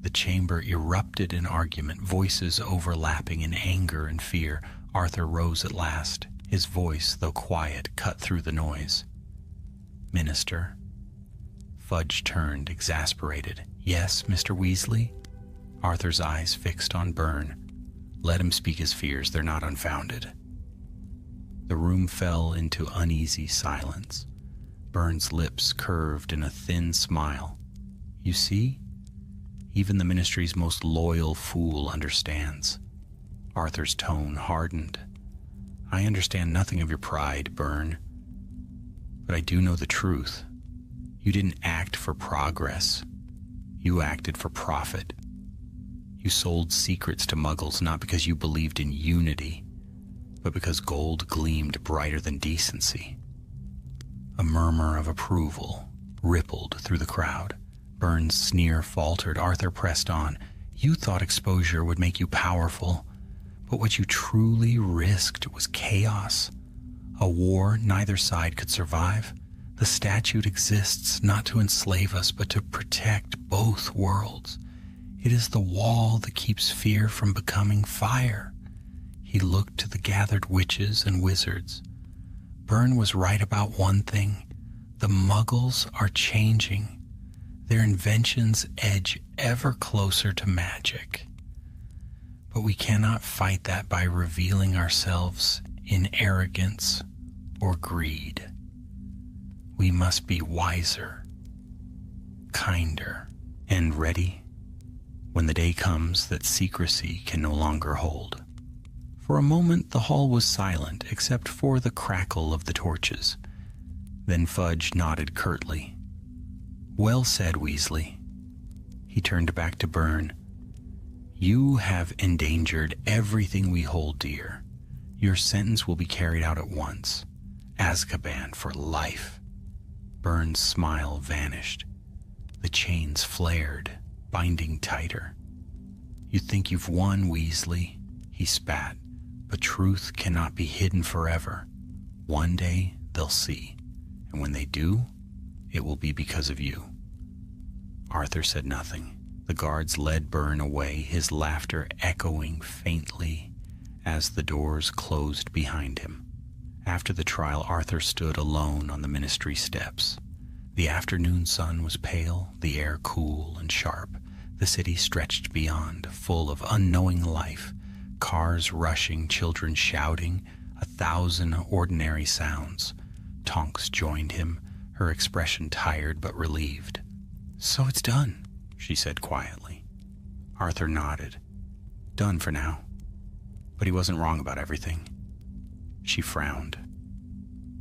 [SPEAKER 2] The chamber erupted in argument, voices overlapping in anger and fear. Arthur rose at last. His voice, though quiet, cut through the noise. "Minister." Fudge turned, exasperated. "Yes, Mr. Weasley?" Arthur's eyes fixed on Byrne. "Let him speak his fears, they're not unfounded." The room fell into uneasy silence. Byrne's lips curved in a thin smile. "You see? Even the ministry's most loyal fool understands." Arthur's tone hardened. "I understand nothing of your pride, Byrne, but I do know the truth. You didn't act for progress. You acted for profit. You sold secrets to Muggles not because you believed in unity, but because gold gleamed brighter than decency. A murmur of approval rippled through the crowd. Burns' sneer faltered. Arthur pressed on. You thought exposure would make you powerful, but what you truly risked was chaos. A war neither side could survive. The statute exists not to enslave us, but to protect both worlds. It is the wall that keeps fear from becoming fire. He looked to the gathered witches and wizards. Byrne was right about one thing. The Muggles are changing. Their inventions edge ever closer to magic. But we cannot fight that by revealing ourselves in arrogance or greed. We must be wiser, kinder, and ready when the day comes that secrecy can no longer hold. For a moment the hall was silent except for the crackle of the torches. Then Fudge nodded curtly. Well said, Weasley. He turned back to Byrne. You have endangered everything we hold dear. Your sentence will be carried out at once. Azkaban for life. Byrne's smile vanished. The chains flared, binding tighter. You think you've won, Weasley, he spat, but truth cannot be hidden forever. One day they'll see, and when they do, it will be because of you. Arthur said nothing. The guards led Byrne away, his laughter echoing faintly as the doors closed behind him. After the trial, Arthur stood alone on the ministry steps. The afternoon sun was pale, the air cool and sharp. The city stretched beyond, full of unknowing life, cars rushing, children shouting, 1,000 ordinary sounds. Tonks joined him, her expression tired but relieved. So it's done, she said quietly. Arthur nodded. Done for now. But he wasn't wrong about everything. She frowned.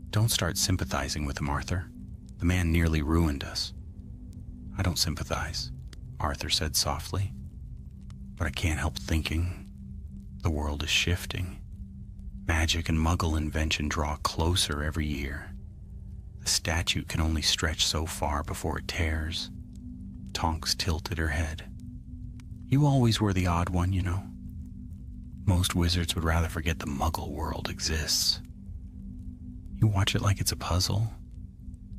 [SPEAKER 2] Don't start sympathizing with him, Arthur. The man nearly ruined us. I don't sympathize, Arthur said softly. But I can't help thinking the world is shifting. Magic and Muggle invention draw closer every year. The statute can only stretch so far before it tears. Tonks tilted her head. You always were the odd one, you know. Most wizards would rather forget the Muggle world exists. You watch it like it's a puzzle.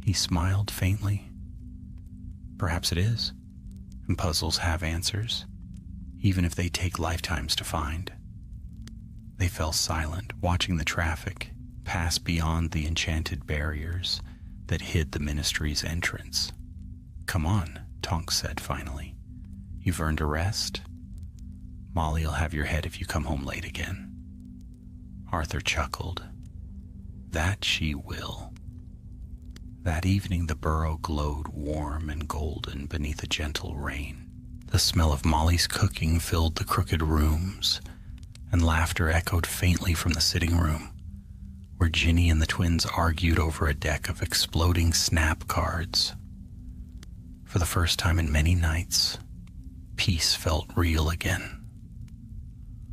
[SPEAKER 2] He smiled faintly. Perhaps it is. And puzzles have answers, even if they take lifetimes to find. They fell silent, watching the traffic pass beyond the enchanted barriers that hid the ministry's entrance. Come on, Tonks said finally. You've earned a rest. Molly'll have your head if you come home late again. Arthur chuckled. That she will. That evening the burrow glowed warm and golden beneath a gentle rain. The smell of Molly's cooking filled the crooked rooms, and laughter echoed faintly from the sitting room, where Ginny and the twins argued over a deck of exploding snap cards. For the first time in many nights, peace felt real again.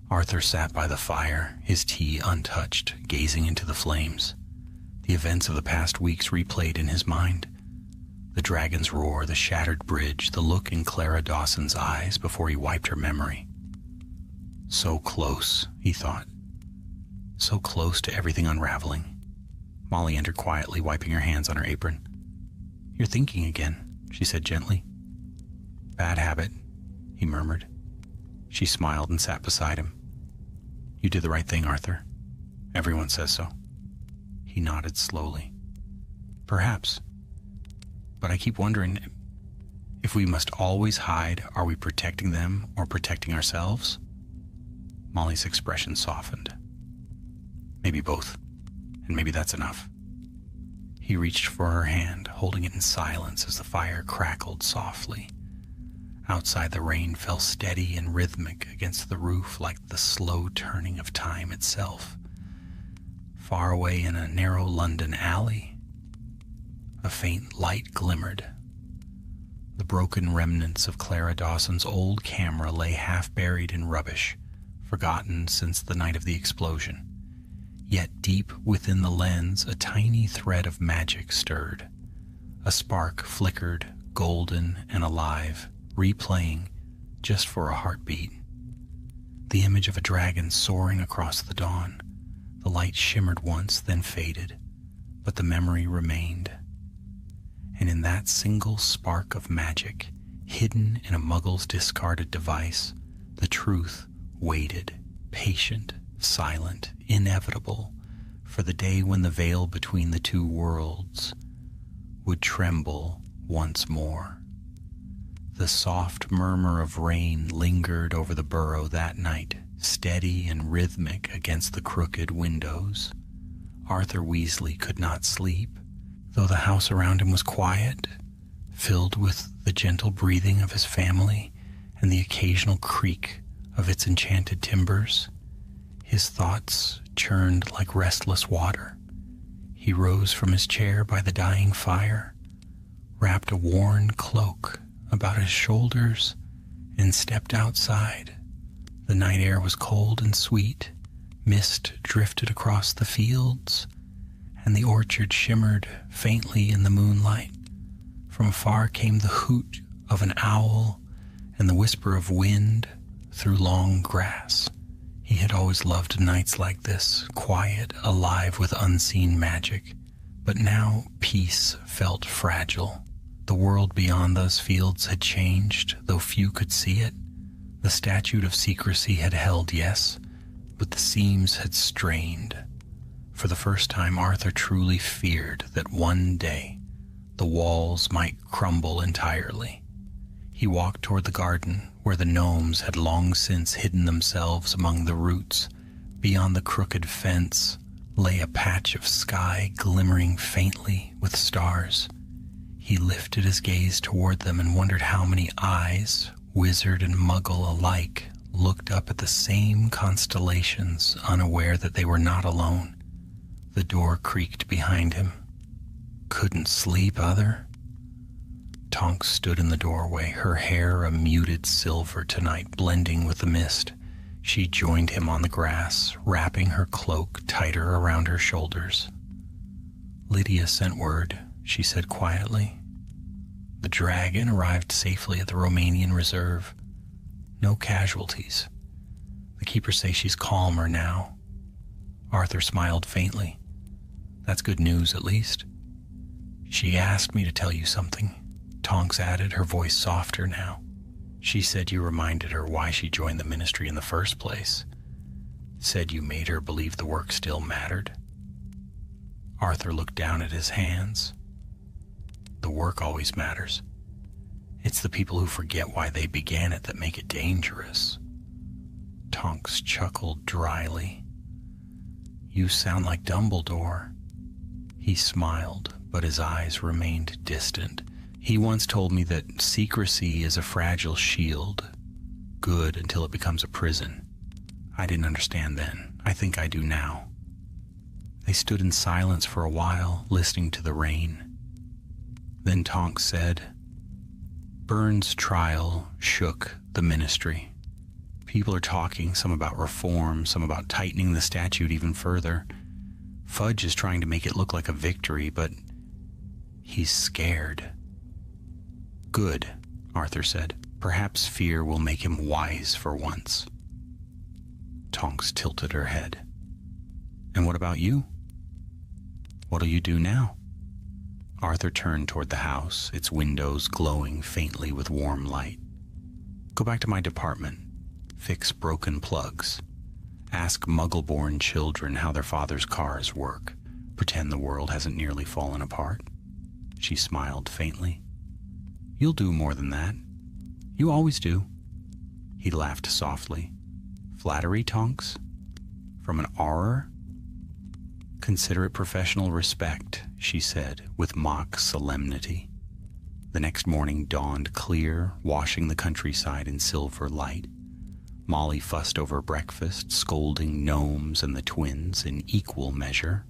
[SPEAKER 2] Arthur sat by the fire, his tea untouched, gazing into the flames. The events of the past weeks replayed in his mind. The dragon's roar, the shattered bridge, the look in Clara Dawson's eyes before he wiped her memory. So close, he thought. So close to everything unraveling. Molly entered quietly, wiping her hands on her apron. You're thinking again, she said gently. Bad habit, he murmured. She smiled and sat beside him. You did the right thing, Arthur. Everyone says so. He nodded slowly. Perhaps. But I keep wondering, if we must always hide, are we protecting them or protecting ourselves? Molly's expression softened. Maybe both, and maybe that's enough. He reached for her hand, holding it in silence as the fire crackled softly. Outside, the rain fell steady and rhythmic against the roof like the slow turning of time itself. Far away in a narrow London alley, A faint light glimmered. The broken remnants of Clara Dawson's old camera lay half buried in rubbish, forgotten since the night of the explosion. Yet deep within the lens, a tiny thread of magic stirred. A spark flickered, golden and alive, replaying just for a heartbeat. The image of a dragon soaring across the dawn. The light shimmered once, then faded, but the memory remained. And in that single spark of magic, hidden in a Muggle's discarded device, the truth waited, patient, silent, inevitable, for the day when the veil between the two worlds would tremble once more. The soft murmur of rain lingered over the burrow that night, steady and rhythmic against the crooked windows. Arthur Weasley could not sleep, though the house around him was quiet, filled with the gentle breathing of his family and the occasional creak of its enchanted timbers. His thoughts churned like restless water. He rose from his chair by the dying fire, wrapped a worn cloak about his shoulders, and stepped outside. The night air was cold and sweet. Mist drifted across the fields, and the orchard shimmered faintly in the moonlight. From afar came the hoot of an owl and the whisper of wind through long grass. He had always loved nights like this, quiet, alive with unseen magic. But now peace felt fragile. The world beyond those fields had changed, though few could see it. The statute of secrecy had held, yes, but the seams had strained. For the first time, Arthur truly feared that one day the walls might crumble entirely. He walked toward the garden, where the gnomes had long since hidden themselves among the roots. Beyond the crooked fence lay a patch of sky glimmering faintly with stars. He lifted his gaze toward them and wondered how many eyes, wizard and muggle alike, looked up at the same constellations, unaware that they were not alone. The door creaked behind him. Couldn't sleep, other? Tonks stood in the doorway, her hair a muted silver tonight, blending with the mist. She joined him on the grass, wrapping her cloak tighter around her shoulders. Lydia sent word, she said quietly. The dragon arrived safely at the Romanian reserve. No casualties. The keepers say she's calmer now. Arthur smiled faintly. That's good news, at least. She asked me to tell you something, Tonks added, her voice softer now. She said you reminded her why she joined the ministry in the first place. Said you made her believe the work still mattered. Arthur looked down at his hands. The work always matters. It's the people who forget why they began it that make it dangerous. Tonks chuckled dryly. You sound like Dumbledore. He smiled, but his eyes remained distant. He once told me that secrecy is a fragile shield, good until it becomes a prison. I didn't understand then. I think I do now. They stood in silence for a while, listening to the rain. Then Tonks said, Burns' trial shook the ministry. People are talking, some about reform, some about tightening the statute even further. Fudge is trying to make it look like a victory, but he's scared. Good, Arthur said. Perhaps fear will make him wise for once. Tonks tilted her head. And what about you? What'll you do now? Arthur turned toward the house, its windows glowing faintly with warm light. Go back to my department. Fix broken plugs. Ask Muggle-born children how their father's cars work. Pretend the world hasn't nearly fallen apart. She smiled faintly. You'll do more than that. You always do. He laughed softly. Flattery, Tonks? From an Auror? Consider it professional respect, she said with mock solemnity. The next morning dawned clear, washing the countryside in silver light. Molly fussed over breakfast, scolding gnomes and the twins in equal measure.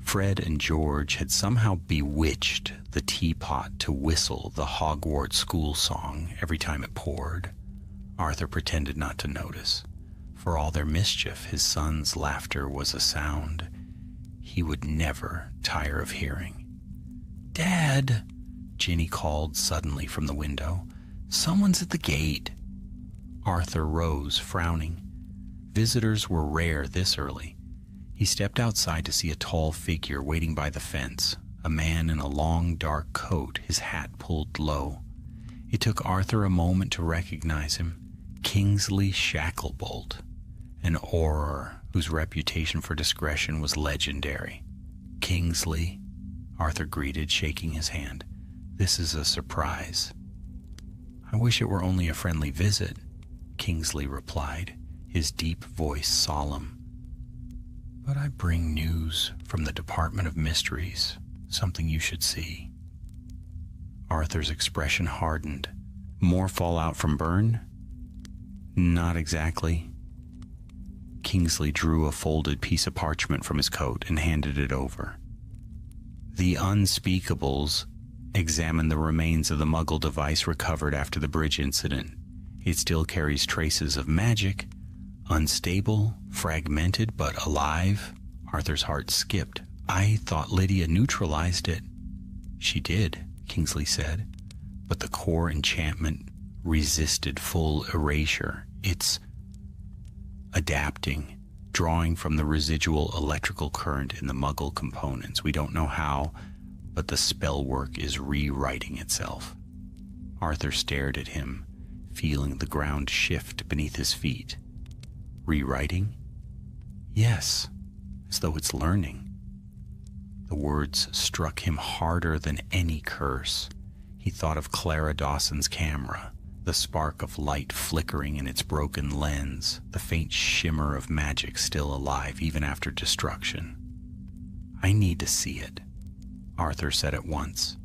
[SPEAKER 2] Fred and George had somehow bewitched the teapot to whistle the Hogwarts school song every time it poured. Arthur pretended not to notice. For all their mischief, his son's laughter was a sound he would never tire of hearing. "Dad," Ginny called suddenly from the window. "Someone's at the gate." Arthur rose, frowning. Visitors were rare this early. He stepped outside to see a tall figure waiting by the fence, a man in a long, dark coat, his hat pulled low. It took Arthur a moment to recognize him. Kingsley Shacklebolt, an Auror whose reputation for discretion was legendary. "Kingsley," Arthur greeted, shaking his hand. "This is a surprise." "I wish it were only a friendly visit," Kingsley replied, his deep voice solemn. "But I bring news from the Department of Mysteries, something you should see." Arthur's expression hardened. "More fallout from Byrne?" "Not exactly." Kingsley drew a folded piece of parchment from his coat and handed it over. "The Unspeakables examined the remains of the Muggle device recovered after the bridge incident. It still carries traces of magic, unstable, fragmented, but alive." Arthur's heart skipped. "I thought Lydia neutralized it." "She did," Kingsley said, "but the core enchantment resisted full erasure. It's adapting, drawing from the residual electrical current in the Muggle components. We don't know how, but the spell work is rewriting itself." Arthur stared at him, feeling the ground shift beneath his feet. "Rewriting?" "Yes, as though it's learning." The words struck him harder than any curse. He thought of Clara Dawson's camera, the spark of light flickering in its broken lens, the faint shimmer of magic still alive even after destruction. "I need to see it," Arthur said at once.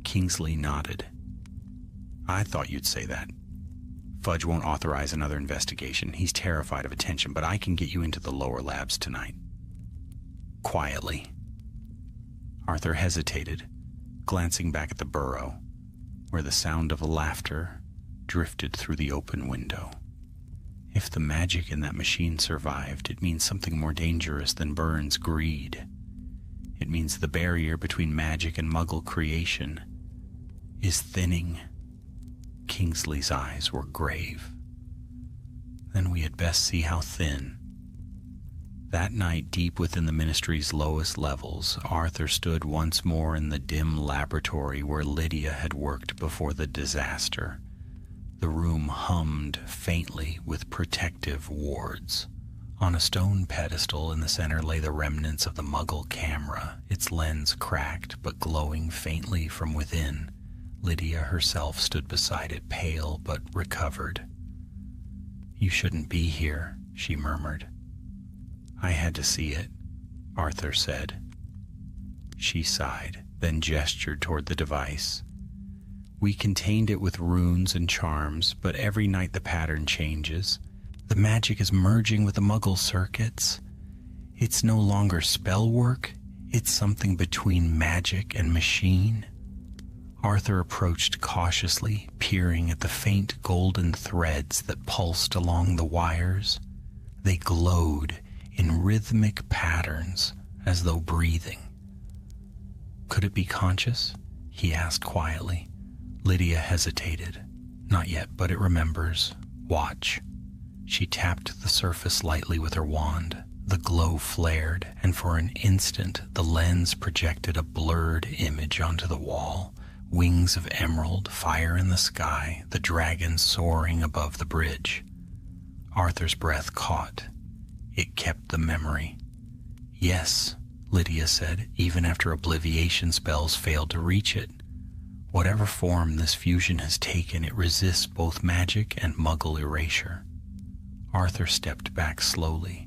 [SPEAKER 2] Kingsley nodded. "I thought you'd say that. Fudge won't authorize another investigation. He's terrified of attention, but I can get you into the lower labs tonight." Quietly. Arthur hesitated, glancing back at the burrow, where the sound of laughter drifted through the open window. If the magic in that machine survived, it means something more dangerous than Byrne's greed. It means the barrier between magic and Muggle creation is thinning. Kingsley's eyes were grave. "Then we had best see how thin." That night, deep within the Ministry's lowest levels, Arthur stood once more in the dim laboratory where Lydia had worked before the disaster. The room hummed faintly with protective wards. On a stone pedestal in the center lay the remnants of the Muggle camera, its lens cracked but glowing faintly from within. Lydia herself stood beside it, pale but recovered. "You shouldn't be here," she murmured. "I had to see it," Arthur said. She sighed, then gestured toward the device. "We contained it with runes and charms, but every night the pattern changes. The magic is merging with the Muggle circuits. It's no longer spell work, it's something between magic and machine." Arthur approached cautiously, peering at the faint golden threads that pulsed along the wires. They glowed in rhythmic patterns, as though breathing. "Could it be conscious?" he asked quietly. Lydia hesitated. "Not yet, but it remembers. Watch." She tapped the surface lightly with her wand. The glow flared, and for an instant the lens projected a blurred image onto the wall. Wings of emerald, fire in the sky, the dragon soaring above the bridge. Arthur's breath caught. It kept the memory. "Yes," Lydia said, even after obliviation spells failed to reach it. "Whatever form this fusion has taken, it resists both magic and Muggle erasure." Arthur stepped back slowly.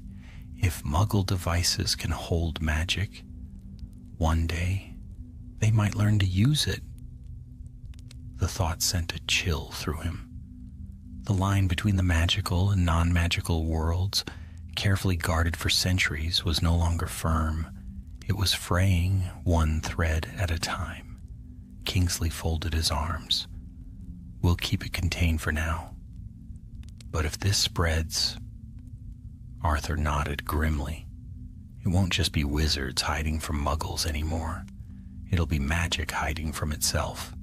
[SPEAKER 2] If Muggle devices can hold magic, one day they might learn to use it. The thought sent a chill through him. The line between the magical and non-magical worlds, carefully guarded for centuries, was no longer firm. It was fraying one thread at a time. Kingsley folded his arms. We'll keep it contained for now. But if this spreads... Arthur nodded grimly. It won't just be wizards hiding from muggles anymore. It'll be magic hiding from itself.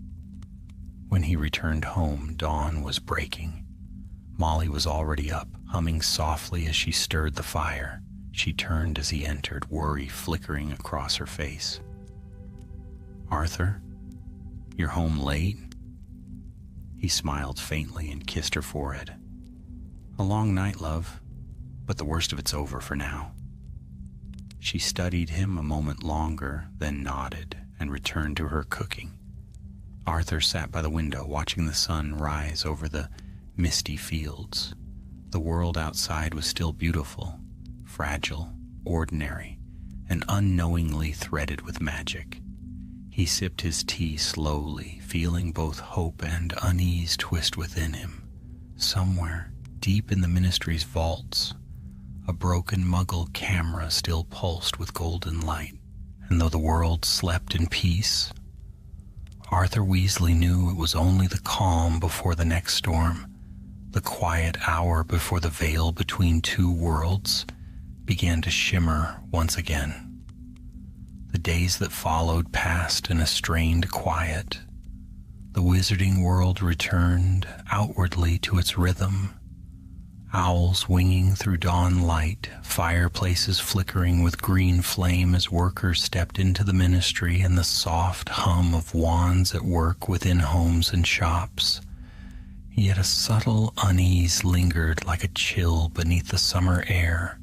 [SPEAKER 2] When he returned home, dawn was breaking. Molly was already up, humming softly as she stirred the fire. She turned as he entered, worry flickering across her face. Arthur, you're home late? He smiled faintly and kissed her forehead. A long night, love, but the worst of it's over for now. She studied him a moment longer, then nodded and returned to her cooking. Arthur sat by the window, watching the sun rise over the misty fields. The world outside was still beautiful, fragile, ordinary, and unknowingly threaded with magic. He sipped his tea slowly, feeling both hope and unease twist within him. Somewhere, deep in the ministry's vaults, a broken Muggle camera still pulsed with golden light, and though the world slept in peace, Arthur Weasley knew it was only the calm before the next storm, the quiet hour before the veil between two worlds began to shimmer once again. The days that followed passed in a strained quiet. The wizarding world returned outwardly to its rhythm. Owls winging through dawn light, fireplaces flickering with green flame as workers stepped into the ministry, and the soft hum of wands at work within homes and shops. Yet a subtle unease lingered like a chill beneath the summer air.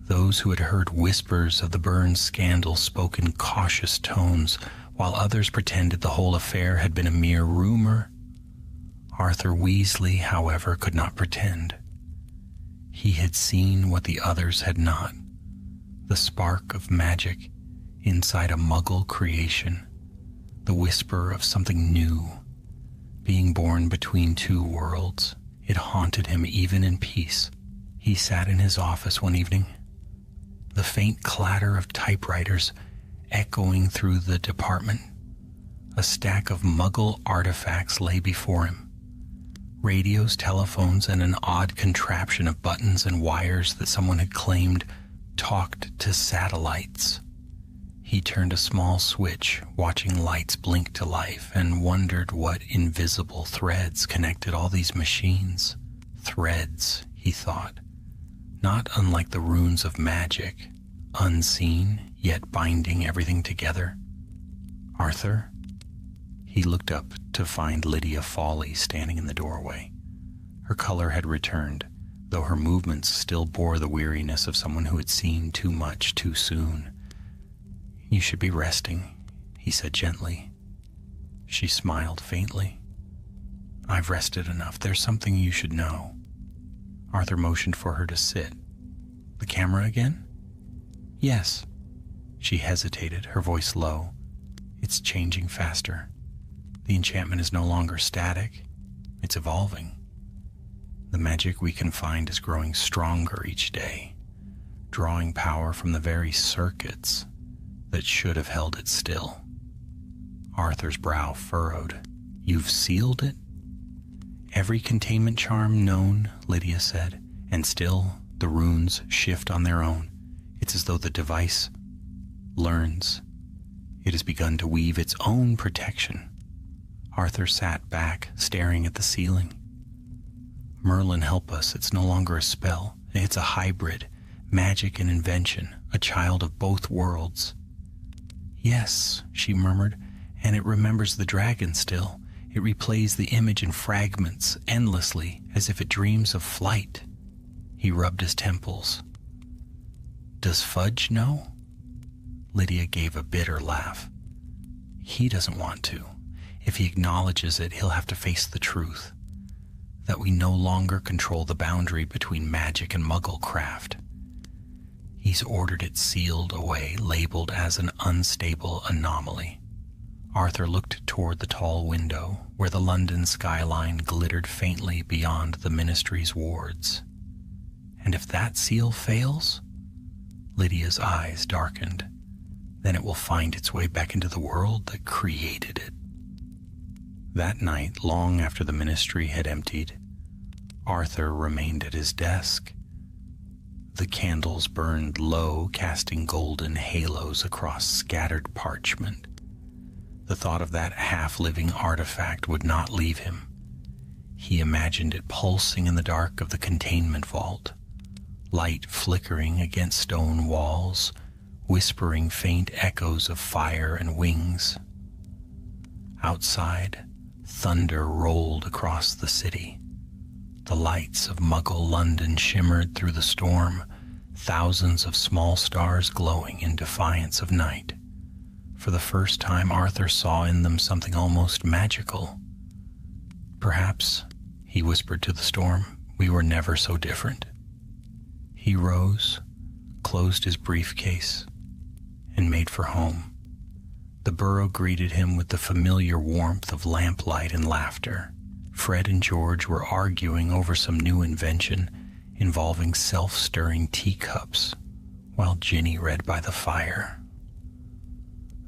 [SPEAKER 2] Those who had heard whispers of the Burns scandal spoke in cautious tones, while others pretended the whole affair had been a mere rumor. Arthur Weasley, however, could not pretend. He had seen what the others had not, the spark of magic inside a Muggle creation, the whisper of something new, being born between two worlds. It haunted him even in peace. He sat in his office one evening, the faint clatter of typewriters echoing through the department. A stack of Muggle artifacts lay before him. Radios, telephones, and an odd contraption of buttons and wires that someone had claimed talked to satellites. He turned a small switch, watching lights blink to life, and wondered what invisible threads connected all these machines. Threads, he thought, not unlike the runes of magic, unseen, yet binding everything together. Arthur? He looked up to find Lydia Fawley standing in the doorway. Her color had returned, though her movements still bore the weariness of someone who had seen too much too soon. You should be resting, he said gently. She smiled faintly. I've rested enough. There's something you should know. Arthur motioned for her to sit. The camera again? Yes. She hesitated, her voice low. It's changing faster. The enchantment is no longer static. It's evolving. The magic we can find is growing stronger each day, drawing power from the very circuits that should have held it still. Arthur's brow furrowed. You've sealed it? Every containment charm known, Lydia said, and still the runes shift on their own. It's as though the device learns. It has begun to weave its own protection. Arthur sat back, staring at the ceiling. Merlin, help us. It's no longer a spell. It's a hybrid, magic and invention, a child of both worlds. Yes, she murmured, and it remembers the dragon still. It replays the image in fragments, endlessly, as if it dreams of flight. He rubbed his temples. Does Fudge know? Lydia gave a bitter laugh. He doesn't want to. If he acknowledges it, he'll have to face the truth. That we no longer control the boundary between magic and Muggle craft. He's ordered it sealed away, labeled as an unstable anomaly. Arthur looked toward the tall window, where the London skyline glittered faintly beyond the ministry's wards. And if that seal fails? Lydia's eyes darkened. then it will find its way back into the world that created it. That night, long after the ministry had emptied, Arthur remained at his desk. The candles burned low, casting golden halos across scattered parchment. The thought of that half-living artifact would not leave him. He imagined it pulsing in the dark of the containment vault, light flickering against stone walls, whispering faint echoes of fire and wings. Outside, thunder rolled across the city. The lights of Muggle London shimmered through the storm, thousands of small stars glowing in defiance of night. For the first time, Arthur saw in them something almost magical. Perhaps, he whispered to the storm, we were never so different. He rose, closed his briefcase, and made for home. The burrow greeted him with the familiar warmth of lamplight and laughter. Fred and George were arguing over some new invention involving self-stirring teacups, while Ginny read by the fire.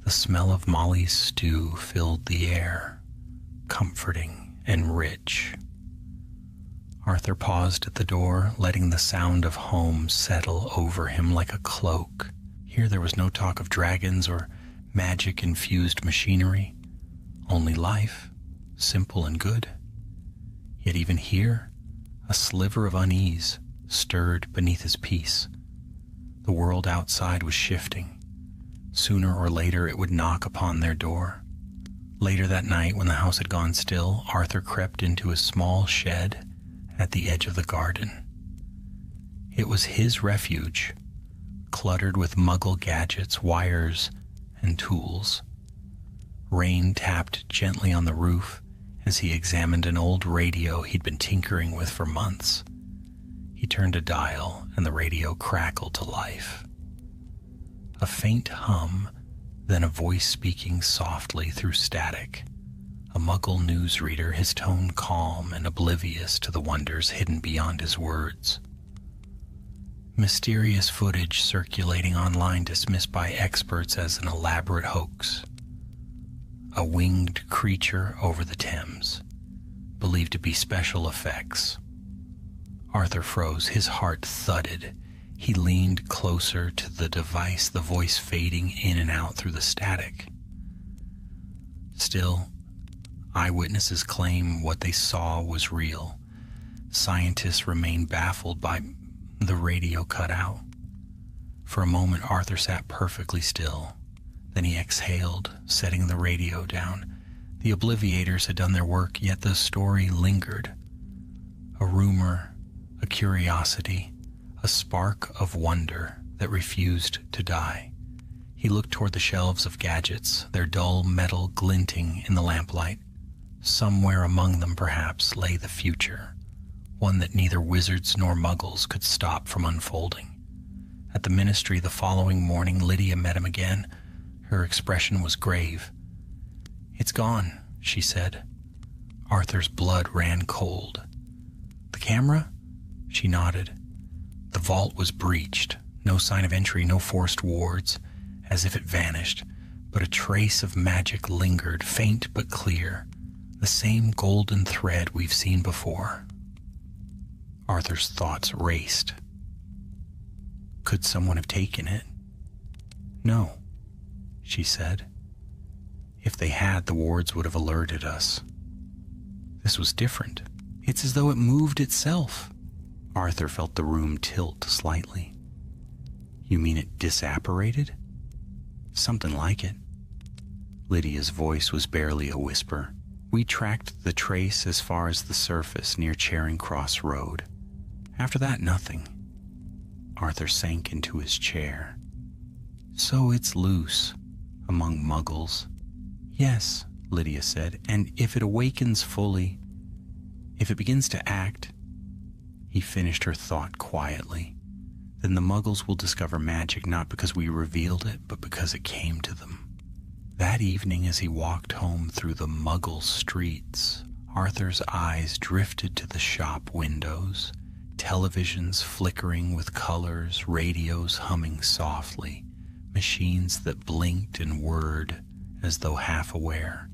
[SPEAKER 2] The smell of Molly's stew filled the air, comforting and rich. Arthur paused at the door, letting the sound of home settle over him like a cloak. Here there was no talk of dragons or magic-infused machinery, only life, simple and good. Yet even here, a sliver of unease stirred beneath his peace. The world outside was shifting. Sooner or later it would knock upon their door. Later that night, when the house had gone still, Arthur crept into a small shed at the edge of the garden. It was his refuge, cluttered with Muggle gadgets, wires, and tools. Rain tapped gently on the roof as he examined an old radio he'd been tinkering with for months. He turned a dial, and the radio crackled to life. A faint hum, then a voice speaking softly through static. A Muggle newsreader, his tone calm and oblivious to the wonders hidden beyond his words. Mysterious footage circulating online dismissed by experts as an elaborate hoax. A winged creature over the Thames, believed to be special effects. Arthur froze, his heart thudded. He leaned closer to the device, the voice fading in and out through the static. Still, eyewitnesses claim what they saw was real. Scientists remain baffled by the radio cut out. For a moment, Arthur sat perfectly still. Then he exhaled, setting the radio down. The obliviators had done their work, yet the story lingered. A rumor, a curiosity, a spark of wonder that refused to die. He looked toward the shelves of gadgets, their dull metal glinting in the lamplight. Somewhere among them, perhaps, lay the future, one that neither wizards nor Muggles could stop from unfolding. At the ministry the following morning, Lydia met him again. Her expression was grave. "It's gone," she said. Arthur's blood ran cold. "The camera?" She nodded. The vault was breached. No sign of entry, no forced wards, as if it vanished, but a trace of magic lingered, faint but clear, the same golden thread we've seen before. Arthur's thoughts raced. Could someone have taken it? No, she said. If they had, the wards would have alerted us. This was different. It's as though it moved itself. Arthur felt the room tilt slightly. You mean it disapparated? Something like it. Lydia's voice was barely a whisper. We tracked the trace as far as the surface near Charing Cross Road. After that, nothing. Arthur sank into his chair. So it's loose, among Muggles. Yes, Lydia said, and if it awakens fully, if it begins to act, he finished her thought quietly, then the Muggles will discover magic not because we revealed it, but because it came to them. That evening, as he walked home through the Muggle streets, Arthur's eyes drifted to the shop windows, televisions flickering with colors, radios humming softly, machines that blinked and whirred as though half aware.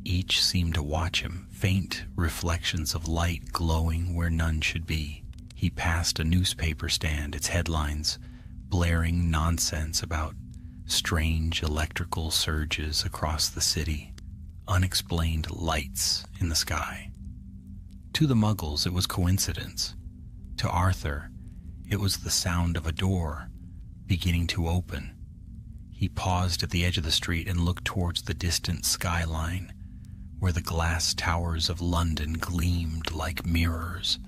[SPEAKER 2] Each seemed to watch him, faint reflections of light glowing where none should be. He passed a newspaper stand, its headlines blaring nonsense about strange electrical surges across the city, unexplained lights in the sky. To the Muggles, it was coincidence. To Arthur, it was the sound of a door beginning to open. He paused at the edge of the street and looked towards the distant skyline, where the glass towers of London gleamed like mirrors.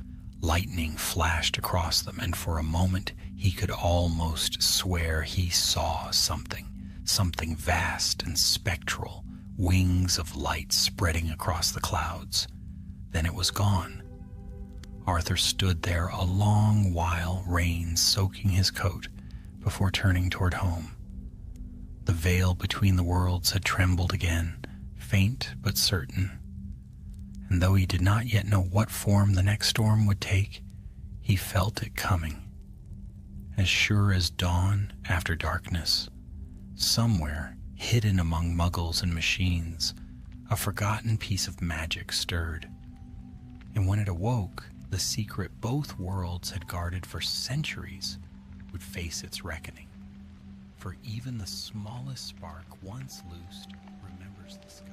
[SPEAKER 2] Lightning flashed across them, and for a moment he could almost swear he saw something vast and spectral, wings of light spreading across the clouds. Then it was gone. Arthur stood there a long while, rain soaking his coat, before turning toward home. The veil between the worlds had trembled again, faint but certain. And though he did not yet know what form the next storm would take, he felt it coming. As sure as dawn after darkness, somewhere, hidden among Muggles and machines, a forgotten piece of magic stirred. And when it awoke, the secret both worlds had guarded for centuries would face its reckoning. For even the smallest spark once loosed remembers the sky.